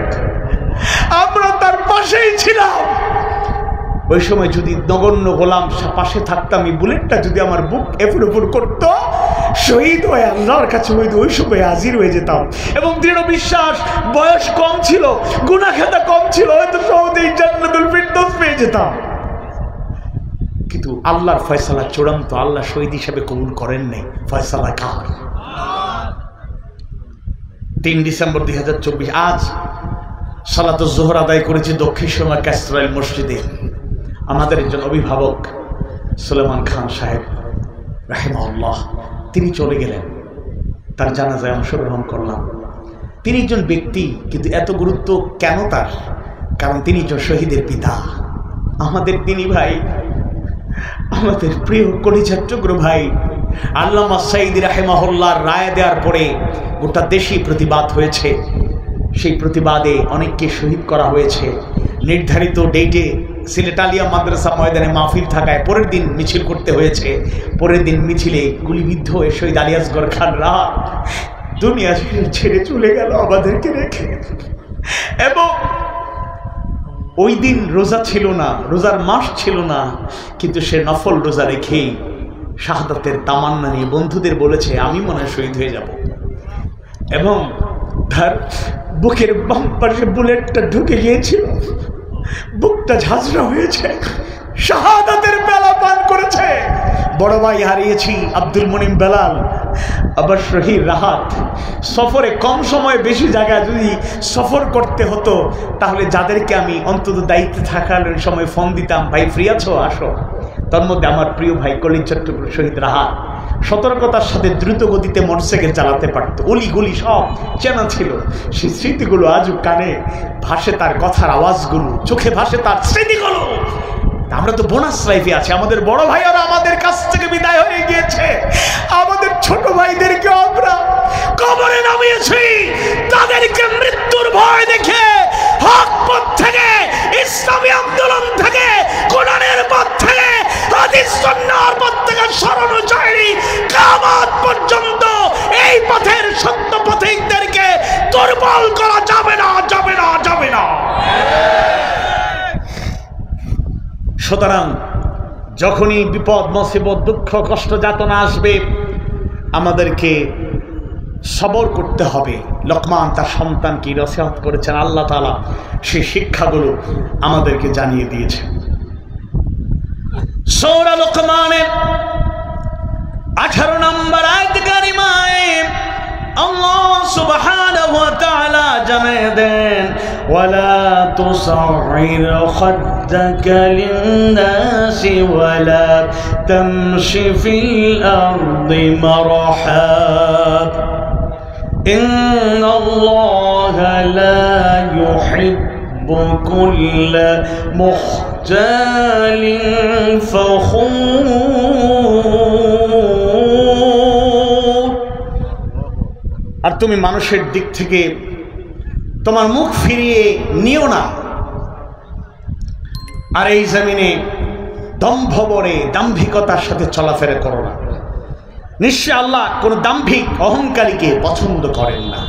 আমরা তার পাশেই ছিলাম। ওই সময় যদি নগণ্য গোলাম পাশে থাকতাম, এই বুলেটটা যদি আমার বুক এফুর এফুর করতো, শহীদ হয়ে আল্লাহর কাছে হয়তো ওই সময় হাজির হয়ে যেতাম। এবং দৃঢ় বিশ্বাস, বয়স কম ছিল, গুনাহ খাতা কম ছিল, হয়তো সহজেই জান্নাতুল ফিরদৌস পেয়ে যেতাম। কিন্তু আল্লাহর ফয়সালা চূড়ান্ত, আল্লাহ শহীদ হিসেবে কবুল করেন নাই। ফয়সালা কার? 3 ডিসেম্বর 2024। আজ সালাতুল জোহর আদায় করেছি দক্ষিণেশ্বর ক্যাস্ট্রয়েল মসজিদে। আমাদের একজন অভিভাবক সুলেমান খান সাহেব রাহিমাহুল্লাহ, তিনি চলে গেলেন, তার জানাজায় অংশগ্রহণ করলাম। তিনি একজন ব্যক্তি, কিন্তু এত গুরুত্ব কেন তার? কারণ তিনি একজন শহীদের পিতা, আমাদের তিনি ভাই, আমাদের প্রিয় কলিজার টুকরো ভাই। আল্লামা সাঈদী রাহিমাহুল্লাহর রায় দেওয়ার পরে গোটা দেশই প্রতিবাদ হয়েছে। সেই প্রতিবাদে অনেককে শহীদ করা হয়েছে। নির্ধারিত ডেটে সিলেট আলিয়া মাদ্রাসা ময়দানে মাহফিল থাকায় পরের দিন মিছিল করতে হয়েছে। পরের দিন মিছিলে গুলিবিদ্ধ হয়ে শহীদ আলী আসগর খান রাত দুনিয়া ছেড়ে চলে গেল আমাদেরকে রেখে। এবং ওই দিন রোজা ছিল না, রোজার মাস ছিল না, কিন্তু সে নফল রোজা রেখেই শাহাদাতের তামান্না নিয়ে বন্ধুদের বলেছে আমি মনে হয় শহীদ হয়ে যাব। এবং তার বুকের বাম পাশে বুলেটটা ঢুকে গিয়েছিল, বুকটা ঝাঁঝরা হয়েছে, শাহাদাতের বেলা পান করেছে। বড় ভাই হারিয়েছি আব্দুল মনিম বেলাল, আবার শহীদ রাহাত। সফরে কম সময় বেশি জায়গায় যদি সফর করতে হতো, তাহলে যাদেরকে আমি অন্তত দায়িত্বে থাকার সময় ফোন দিতাম, ভাই ফ্রি আছো আসো, তার মধ্যে আমার প্রিয় ভাই কলিজার টুকরো শহীদ রাহাত সতর্কতার সাথে দ্রুত গতিতে মোটরসাইকেল চালাতে পারতো, অলিগুলি সব চেনা ছিল। সেই স্মৃতিগুলো আজও কানে ভাসে, তার কথার আওয়াজগুলো চোখে ভাসে, তার স্মৃতিগুলো। আমরা তো বোনাস লাইফে আছি, আমাদের বড় ভাইয়েরা আমাদের কাছ থেকে বিদায় হয়ে গিয়েছে, আমাদের ছোট ভাইদেরকে আমরা কবরে নামিয়েছি। তাদেরকে মৃত্যুর ভয় দেখে হক পথ থেকে, ইসলামী আন্দোলন থেকে, কোরআনের পথ থেকে, হাদিস সুন্নাহর পথ থেকে সরানো যায়নি। কিয়ামত পর্যন্ত এই পথের সত্য পথিকদেরকে দুর্বল করা যাবে না, যাবে না, যাবে না। সুতরাং যখনই বিপদ মুসিবত দুঃখ কষ্ট যাতনা আসবে, আমাদেরকে সবর করতে হবে। লোকমান তার সন্তানকে নসিহত করেছেন, আল্লাহ তাআলা সেই শিক্ষাগুলো আমাদেরকে জানিয়ে দিয়েছেন। সূরা লোকমানের 18 নম্বর আয়াত কারিমায় আল্লাহ সুবহানাহু ওয়া তাআলা জানিয়ে দেন, ওয়ালা তুসাইর খাদ্দাকা লিন-নাসি ওয়ালা তামশি ফিল আরদি মারহা ইন্নাল্লাহা লা ইউহিব্বু কুল্লা মুখতালিন ফখুর। আর তুমি মানুষের দিক থেকে তোমার মুখ ফিরিয়ে নিও না, আর এই জমিনে দম্ভ ভরে দাম্ভিকতার সাথে চলাফেরা করো না। নিশ্চয় আল্লাহ কোন দাম্ভিক অহংকারীকে পছন্দ করেন না।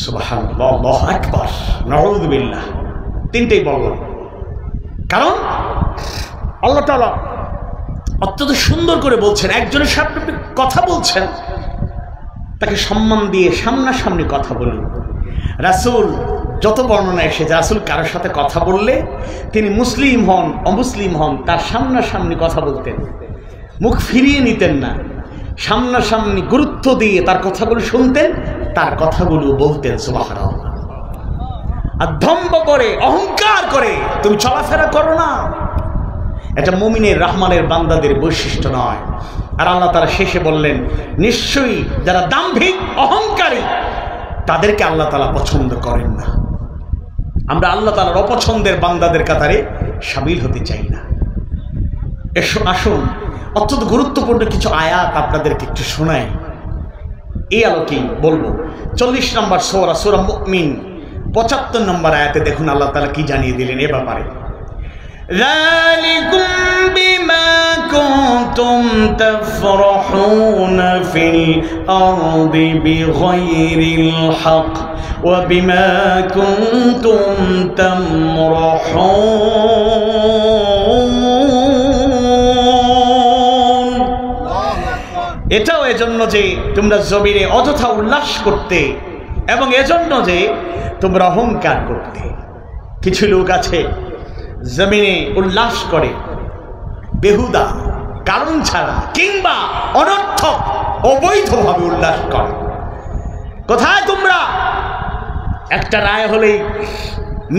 সুবহানাল্লাহ, আল্লাহু আকবার, নাউযু বিল্লাহ। তিনটেই বললাম, কারণ আল্লাহ তাআলা অত্যন্ত সুন্দর করে বলছেন, একজনের সাথে কথা বলছেন, তাকে সম্মান দিয়ে সামনাসামনি কথা বলুন। রাসূল যত বর্ণনা এসেছে, রাসূল কারোর সাথে কথা বললে তিনি মুসলিম হন অমুসলিম হন, তার সামনাসামনি কথা বলতেন, মুখ ফিরিয়ে নিতেন না, সামনাসামনি গুরুত্ব দিয়ে তার কথাগুলো শুনতেন, তার কথাগুলো বলতেন। সুবহানাল্লাহ। আর দম্ভ করে অহংকার করে তুমি চলাফেরা করো না, এটা মুমিনের রহমানের বান্দাদের বৈশিষ্ট্য নয়। আর আল্লাহ তাআলা শেষে বললেন, নিশ্চয়ই যারা দাম্ভিক অহংকারী তাদেরকে আল্লাহ তাআলা পছন্দ করেন না। আমরা আল্লাহ তাআলার অপছন্দের বান্দাদের কাতারে শামিল হতে চাই না। আসুন অত্যন্ত গুরুত্বপূর্ণ কিছু আয়াত আপনাদেরকে একটু শোনাই, এই আলোকেই বলবো। 40 নম্বর সূরা, সূরা মুমিন 75 নম্বর আয়াতে দেখুন আল্লাহ তাআলা কি জানিয়ে দিলেন এ ব্যাপারে। ذلكم بما كنتم تفرحون في الأرض بغير الحق وبما كنتم تمرحون এটাও এজন্য যে তোমরা জমিনে অযথা উল্লাস করতে এবং এজন্য যে তোমরা অহংকার করতে। কিছু লোক আছে জমিনে উল্লাস করে বেহুদা কারণ ছাড়া কিংবা অনর্থক অবৈধভাবে উল্লাস করে। কোথায় তোমরা? একটা রায় হলেই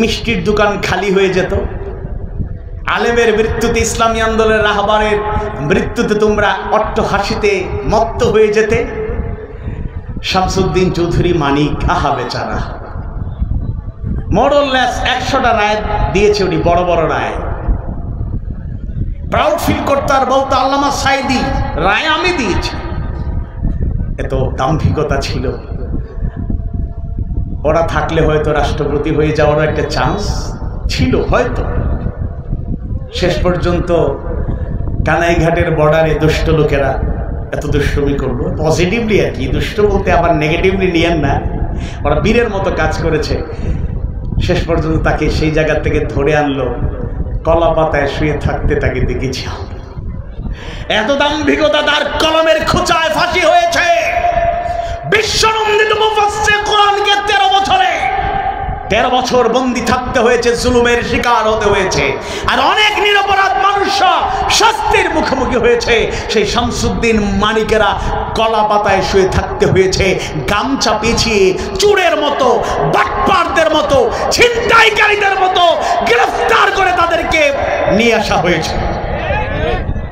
মিষ্টির দোকান খালি হয়ে যেত। আলেমের মৃত্যুতে, ইসলামী আন্দোলনের রাহবারের মৃত্যুতে তোমরা অট্টহাসিতে মত্ত হয়ে যেতে। শামসুদ্দিন চৌধুরী মানিক, আহা বেচারা, মোরলেস 100টা রায় দিয়েছে উনি, বড় বড় রায়। প্রাউড ফিল করতো আর বলতো আল্লামা সাইদি রায় আমি দিয়েছি। এত দাম্ভিকতা ছিল। ওরা থাকলে হয়তো রাষ্ট্রপতি হয়ে যাওয়ারও একটা চান্স ছিল হয়তো। শেষ পর্যন্ত কানাইঘাটের বর্ডারে দুষ্ট লোকেরা এত দুষ্টমি করলো, পজিটিভলি আর কি, দুষ্ট বলতে আবার নেগেটিভলি নিয়েন না, ওরা বীরের মতো কাজ করেছে। শেষ পর্যন্ত তাকে সেই জায়গা থেকে ধরে আনলো, কলা পাতায় শুয়ে থাকতে তাকে দেখেছি। এত দাম্ভিকতা, তার কলমের খোঁচায় ফাঁসি হয়েছে। বিশ্বনন্দিত মুফাসসির কোরআনকে 13 বছর বন্দী থাকতে হয়েছে, জুলুমের শিকার হতে হয়েছে, আর অনেক নিরপরাধ মানুষ শাস্তির মুখোমুখি হয়েছে। সেই শামসুদ্দিন মানিকেরা কলা পাতায় শুয়ে থাকতে হয়েছে, গামছা পেঁচিয়ে চোরের মতো, বাটপারদের মতো, ছিনতাইকারীদের মতো গ্রেফতার করে তাদেরকে নিয়ে আসা হয়েছে।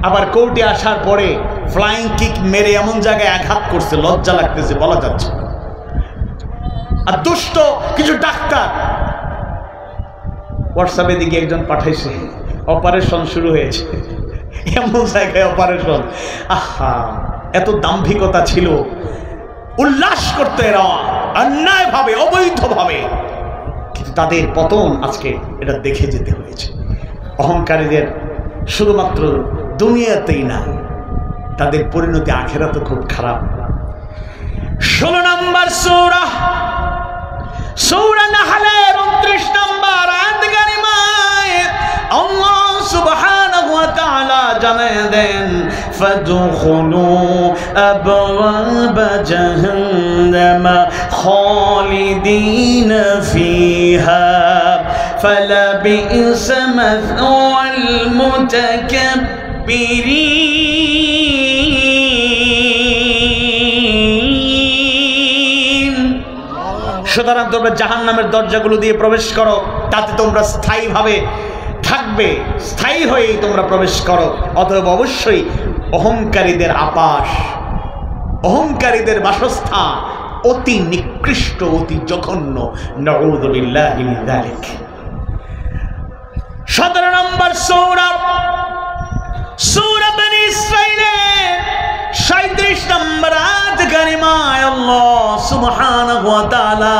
আবার কোর্টে আসার পরে ফ্লাইং কিক মেরে এমন জায়গায় আঘাত করছে, লজ্জা লাগতেছে, বলা যাচ্ছে। আর দুষ্ট কিছু ডাক্তার হোয়াটসঅ্যাপে দিকে একজন পাঠাইছে, অপারেশন শুরু হয়েছে, এমন জায়গায় অপারেশন। আহা, এত দাম্ভিকতা ছিল, উল্লাস করতে এরা অন্যায় ভাবে, অবৈধ ভাবে। কিন্তু তাদের পতন আজকে এটা দেখে যেতে হয়েছে। অহংকারীদের শুধুমাত্র দুনিয়াতেই না, তাদের পরিণতি আখিরাতে খুব খারাপ। 16 নম্বর সূরা, সূরা নাহলের 29 নম্বর আয়াত কারিমায় আল্লাহ সুবহানাহু ওয়া তাআলা জানিয়ে দেন, ফাদখুলু আবওয়াব জাহান্নাম খালিদিনা ফিহা ফালাবি'সা মাথওয়াল মুতাকাব্বিরিন। সুতরাং তোমরা জাহান্নামের দরজাগুলো দিয়ে প্রবেশ করো, তাতে তোমরা স্থায়ীভাবে থাকবে, স্থায়ী হয়েই তোমরা প্রবেশ করো। অতএব অবশ্যই অহংকারীদের আবাস, অহংকারীদের বাসস্থান অতি নিকৃষ্ট, অতি জঘন্য। নাউযু বিল্লাহি মিন যালিক। 17 নম্বর সূরা, সূরা বনী ইসরাঈলের 37 নম্বর আয়াত কারিমায় আল্লাহ সুবহানাহু ওয়া তাআলা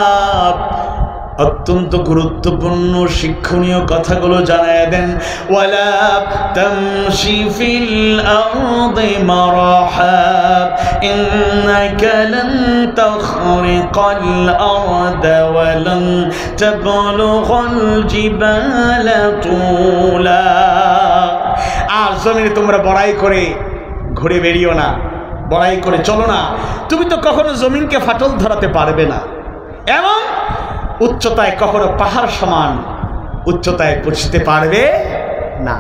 অত্যন্ত গুরুত্বপূর্ণ শিক্ষণীয় কথাগুলো জানায় দেন। ওয়ালা তামশি ফিল আরদি মারাহা ইন্নাকা লান তাখরিকাল আরদা ওয়া লান তাবলুগাল জিবালা তুলা। আর জমিনে তোমরা বড়াই করে ঘুরে বেরিও না, বড়াই করে চলো না। তুমি তো কখনো জমিনকে ফাটল ধরাতে পারবে না, এবং উচ্চতায় কখনো পাহাড় সমান উচ্চতায় পৌঁছতে পারবে না।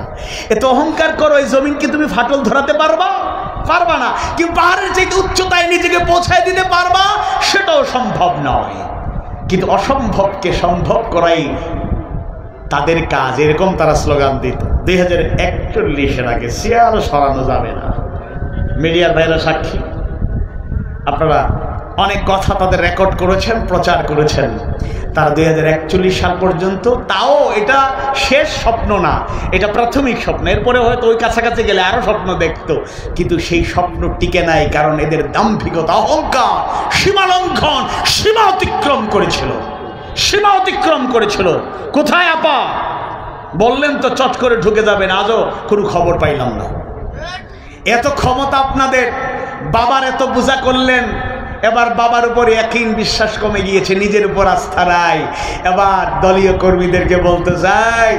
এত অহংকার করো, এই জমিনকে তুমি ফাটল ধরাতে পারবা না। কিন্তু পাহাড়ের চাইতে উচ্চতায় নিজেকে পৌঁছায় দিতে পারবা, সেটাও সম্ভব নয়। কিন্তু অসম্ভবকে সম্ভব করাই তাদের কাজ। এরকম তারা স্লোগান দিত 2041-এর আগে, চেয়ার সরানো যাবে না। মিডিয়ার ভাইরা সাক্ষী, আপনারা অনেক কথা তাদের রেকর্ড করেছেন, প্রচার করেছেন। তারা 2041 সাল পর্যন্ত, তাও এটা শেষ স্বপ্ন না, এটা প্রাথমিক স্বপ্ন। এরপরে হয়তো ওই কাছাকাছি গেলে আরো স্বপ্ন দেখতো, কিন্তু সেই স্বপ্ন টিকে নাই, কারণ এদের দাম্ভিকতা, অহংকার, সীমালঙ্ঘন, সীমা অতিক্রম করেছিল, সীমা অতিক্রম করেছিল। কোথায় আপা বললেন তো চট করে ঢুকে যাবেন, আজও কোনো খবর পাইলাম না। এত ক্ষমতা আপনাদের, বাবার এত পূজা করলেন, এবার বাবার উপর ইয়াকিন বিশ্বাস কমে গিয়েছে, নিজের উপর আস্থা নাই। এবার দলীয় কর্মীদেরকে বলতে চাই,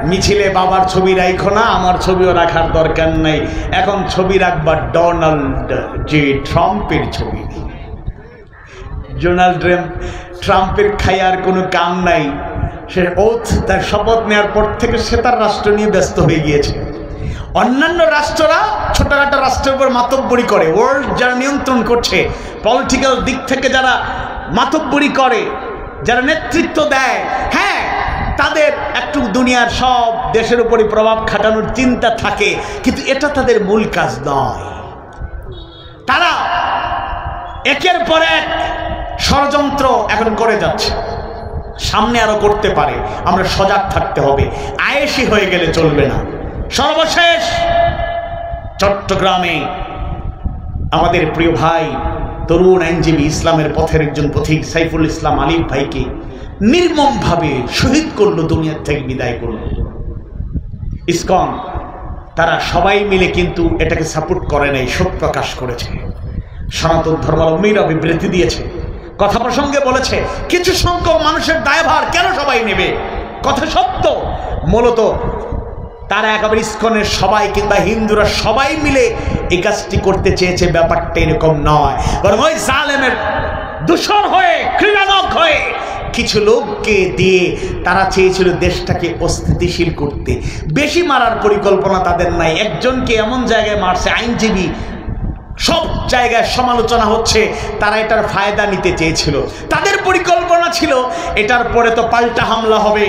মিছিলে বাবার ছবি রাখো না, আমার ছবিও রাখার দরকার নাই, এখন ছবি রাখবা ডোনাল্ড জে ট্রাম্পের ছবি। ডোনাল্ড ট্রাম্পের খাইয়ার কোনো কাম নাই, সে তার শপথ নেওয়ার পর থেকে সে তার রাষ্ট্র নিয়ে ব্যস্ত হয়ে গিয়েছে। অন্যান্য রাষ্ট্ররা ছোটখাটো রাষ্ট্রের উপর মাতব্বরি করে, ওয়ার্ল্ড যারা নিয়ন্ত্রণ করছে, পলিটিক্যাল দিক থেকে যারা মাতব্বরি করে, যারা নেতৃত্ব দেয়, হ্যাঁ তাদের একটু দুনিয়ার সব দেশের উপরই প্রভাব খাটানোর চিন্তা থাকে, কিন্তু এটা তাদের মূল কাজ নয়। তারা একের পর এক ষড়যন্ত্র এখন করে যাচ্ছে, সামনে আরো করতে পারে, আমরা সজাগ থাকতে হবে, আয়েশি হয়ে গেলে চলবে না। সর্বশেষ চট্টগ্রামে আমাদের প্রিয় ভাই তরুণ আইনজীবী, ইসলামের পথের একজন পথিক সাইফুল ইসলাম আলিফ ভাইকে নির্মমভাবে শহীদ করলো, দুনিয়ার থেকে বিদায় করলো ইসকন। তারা সবাই মিলে কিন্তু এটাকে সাপোর্ট করে নাই, শোক প্রকাশ করেছে। সনাতন ধর্মাবলম্বীরা বিবৃতি দিয়েছে, কথা প্রসঙ্গে বলেছে কিছু সংখ্যক মানুষের দায়ভার কেন সবাই নেবে, কথা সত্য। মূলত তারা একেবারে ইসকনের সবাই কিংবা হিন্দুরা সবাই মিলে এই কাজটি করতে চেয়েছে, ব্যাপারটা এরকম নয়, বরং ওই জালেমের দূষণ হয়ে, ক্রীড়ানক হয়ে কিছু লোককে দিয়ে তারা চেয়েছিল দেশটাকে অস্থিতিশীল করতে। বেশি মারার পরিকল্পনা তাদের নাই, একজনকে এমন জায়গায় মারছে, আইনজীবী সব জায়গায় সমালোচনা হচ্ছে, তারা এটার ফায়দা নিতে চেয়েছিল। তাদের পরিকল্পনা ছিল এটার পরে তো পাল্টা হামলা হবে,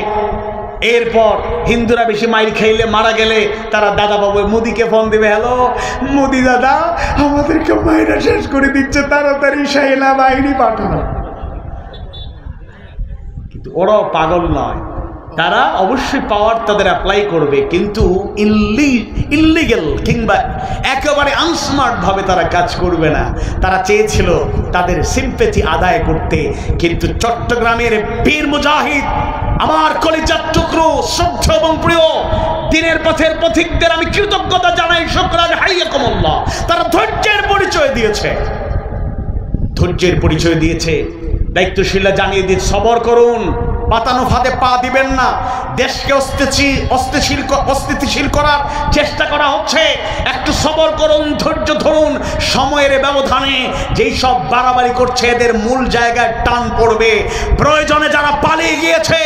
এরপর হিন্দুরা বেশি মাইর খাইলে, মারা গেলে তারা দাদা বাবু মোদিকে ফোন দেবে, হ্যালো মোদি দাদা, আমাদেরকে মাইরা শেষ করে দিচ্ছে, তাড়াতাড়ি সেনা বাহিনী পাঠানো। কিন্তু ওরাও পাগল নয়, তারা অবশ্যই পাওয়ার তাদের অ্যাপ্লাই করবে, কিন্তু ইল্লিগেল কিংবা একেবারে আনস্মার্ট ভাবে তারা কাজ করবে না। তারা চেয়েছিল তাদের সিম্পেথি আদায় করতে, কিন্তু চট্টগ্রামের বীর মুজাহিদ, আমার কলিজার টুকরো, শ্রদ্ধা এবং প্রিয় দিনের পথের পথিকদের আমি কৃতজ্ঞতা জানাই, শুকরান হাইয়াকুমুল্লাহ। তারা ধৈর্যের পরিচয় দিয়েছে, ধৈর্যের পরিচয় দিয়েছে। দায়িত্বশীলরা জানিয়ে দিয়ে সবর করুন, পাতানো ফাঁদে পা দিবেন না। দেশকে অস্থিতিশীল করার চেষ্টা করা হচ্ছে, একটু সবর করুন, ধৈর্য ধরুন। সময়ের ব্যবধানে যেই সব বাড়াবাড়ি করছে এদের মূল জায়গায় টান পড়বে। প্রয়োজনে যারা পালিয়ে গিয়েছে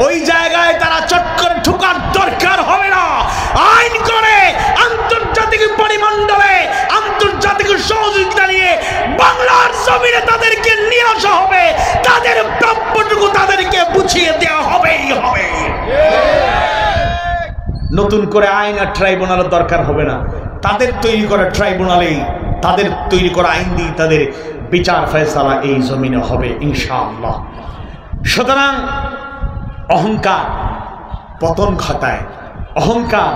ওই জায়গায় তারা চট করে ঢোকার দরকার হবে না। আইন করে আন্তর্জাতিক পরিমণ্ডলে আন্তর্জাতিক সহযোগিতা নিয়ে বাংলার জমিনে তাদেরকে নিয়ে আসা হবে, তাদের প্রাপ্যটুকু তাদেরকে বুঝিয়ে দেওয়া হবেই হবে। নতুন করে আইন আর ট্রাইব্যুনালের দরকার হবে না, তাদের তৈরি করা ট্রাইব্যুনালেই, তাদের তৈরি করা আইন দিয়ে তাদের বিচার ফয়সালা এই জমিনে হবে ইনশাআল্লাহ। সুতরাং অহংকার পতন ঘটায়, অহংকার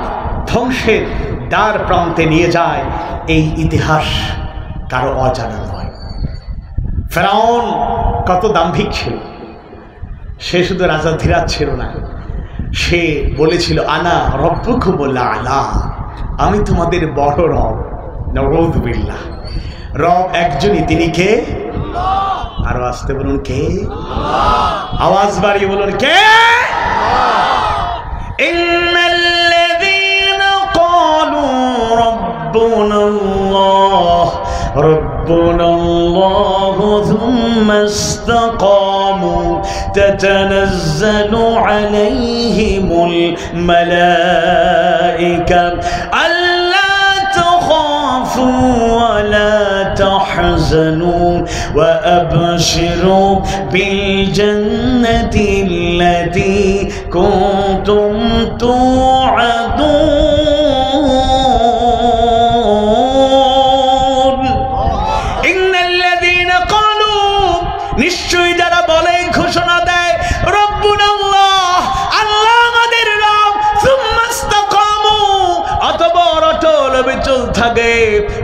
ধ্বংসের দ্বার প্রান্তে নিয়ে যায়, এই ইতিহাস কারো অজানা নয়। ফেরাউন কত দাম্ভিক ছিল, সে শুধু রাজা ধীরাজ ছিল না, সে বলেছিল আনা রব্বুকুমুল আলা, আমি তোমাদের বড় রব। নাউযুবিল্লাহ, রব একজনই, তিনি কে? আরো আসতে বলুন, কে? আওয়াজ বাড়িয়ে বলুন, কে? ইন্নাল্লাযীনা ক্বালু রাব্বুনাল্লাহ রাব্বুনাল্লাহু থুম্মা ইসতাকামু তাতানাজ্জালু আলাইহিমুল মালায়েকা আল্লা তাখাফু ওয়া লা تحزنوا وأبشروا بالجنة التي كنتم توعدون إن الذين قالوا নিশ্চয়ই যারা বলে ঘোষণা দেয় রব্বুনা আল্লাহ, আল্লাহ আমাদের রব, সুম্মা ইসতাকামু অতঃপর অটল বিচল থাকে,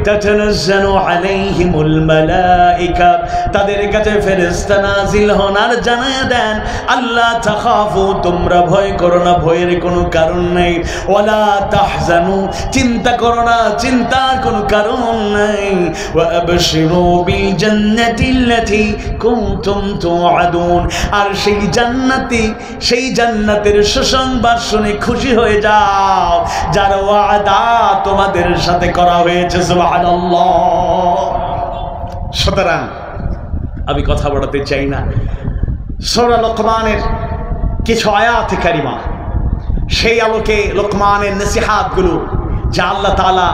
তাতানাজ্জালু আলাইহিমুল মালায়েকা তাদের কাছে ফেরেশতা নাজিল হন আর জানায় দেন আল্লাহ তাখাফু, তোমরা ভয় করো না, ভয়ের কোনো কারণ নেই। ওয়ালা তাহজানু, চিন্তা করো না, চিন্তার কোনো কারণ নেই। ওয়া আবশিরু বিল জান্নাতিল্লাতী কুনতুম তুআদুন, আর সেই জান্নাতের সুসংবাদ শুনে খুশি হয়ে যাও, যার ওয়াদা তোমাদের সাথে করা হয়েছে। সুবহানাল্লাহ। সুতরাং আমি কথা বলতে চাই না, সূরা লোকমানের কিছু আয়াত কারিমা, সেই আলোকে লোকমানের নসিহাতগুলো যা আল্লাহ তাআলা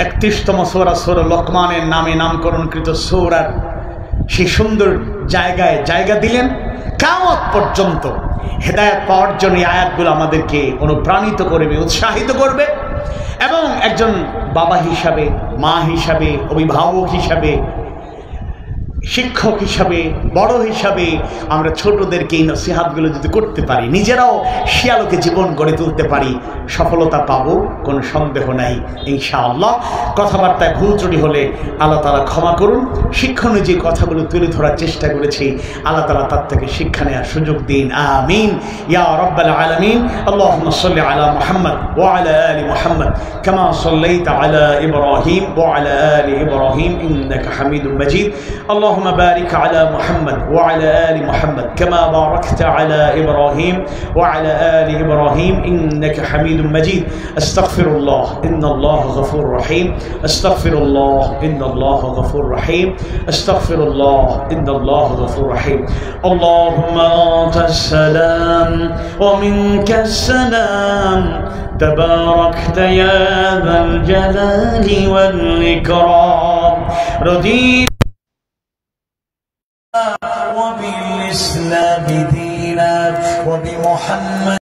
31তম সূরা লোকমানের নামে নামকরণকৃত সূরার সেই সুন্দর জায়গা দিলেন, কিয়ামত পর্যন্ত হেদায়েত পাওয়ার জন্য এই আয়াতগুলো আমাদেরকে অনুপ্রাণিত করবে, উৎসাহিত করবে। এবং একজন বাবা হিসাবে, মা হিসাবে, অভিভাবক হিসাবে, শিক্ষক হিসাবে, বড় হিসাবে আমরা ছোটদেরকে এই নসিহাতগুলো যদি করতে পারি, নিজেরাও শিয়ালোকে জীবন গড়ে তুলতে পারি, সফলতা পাবো, কোনো সন্দেহ নাই ইনশাআল্লাহ। কথাবার্তায় ভুল ত্রুটি হলে আল্লাহ তাআলা ক্ষমা করুন। শিক্ষণীয় যে কথাগুলো তুলে ধরার চেষ্টা করেছি, আল্লাহ তাআলা তার থেকে শিক্ষা নেওয়ার সুযোগ দিন। আমিন ইয়া রাব্বাল আলামিন। আল্লাহুম্মা সাল্লি আলা মুহাম্মদ ওয়া আলা আলি মুহাম্মদ কামা সাল্লাইতা আলা ইব্রাহিম ওয়া আলা আলি ইব্রাহিম ইন্নাকা হামিদুম মাজিদ। اللهم بارك على محمد وعلى آل محمد كما باركت على إبراهيم وعلى آل إبراهيم إنك حميد مجيد. أستغفر الله إن الله غفور رحيم. أستغفر الله إن الله غفور رحيم. أستغفر الله إن الله غفور رحيم. اللهم أنت السلام ومنك السلام تباركت يا ذا الجلال والإكرام. رضيت وبالإسلام دينا وبمحمد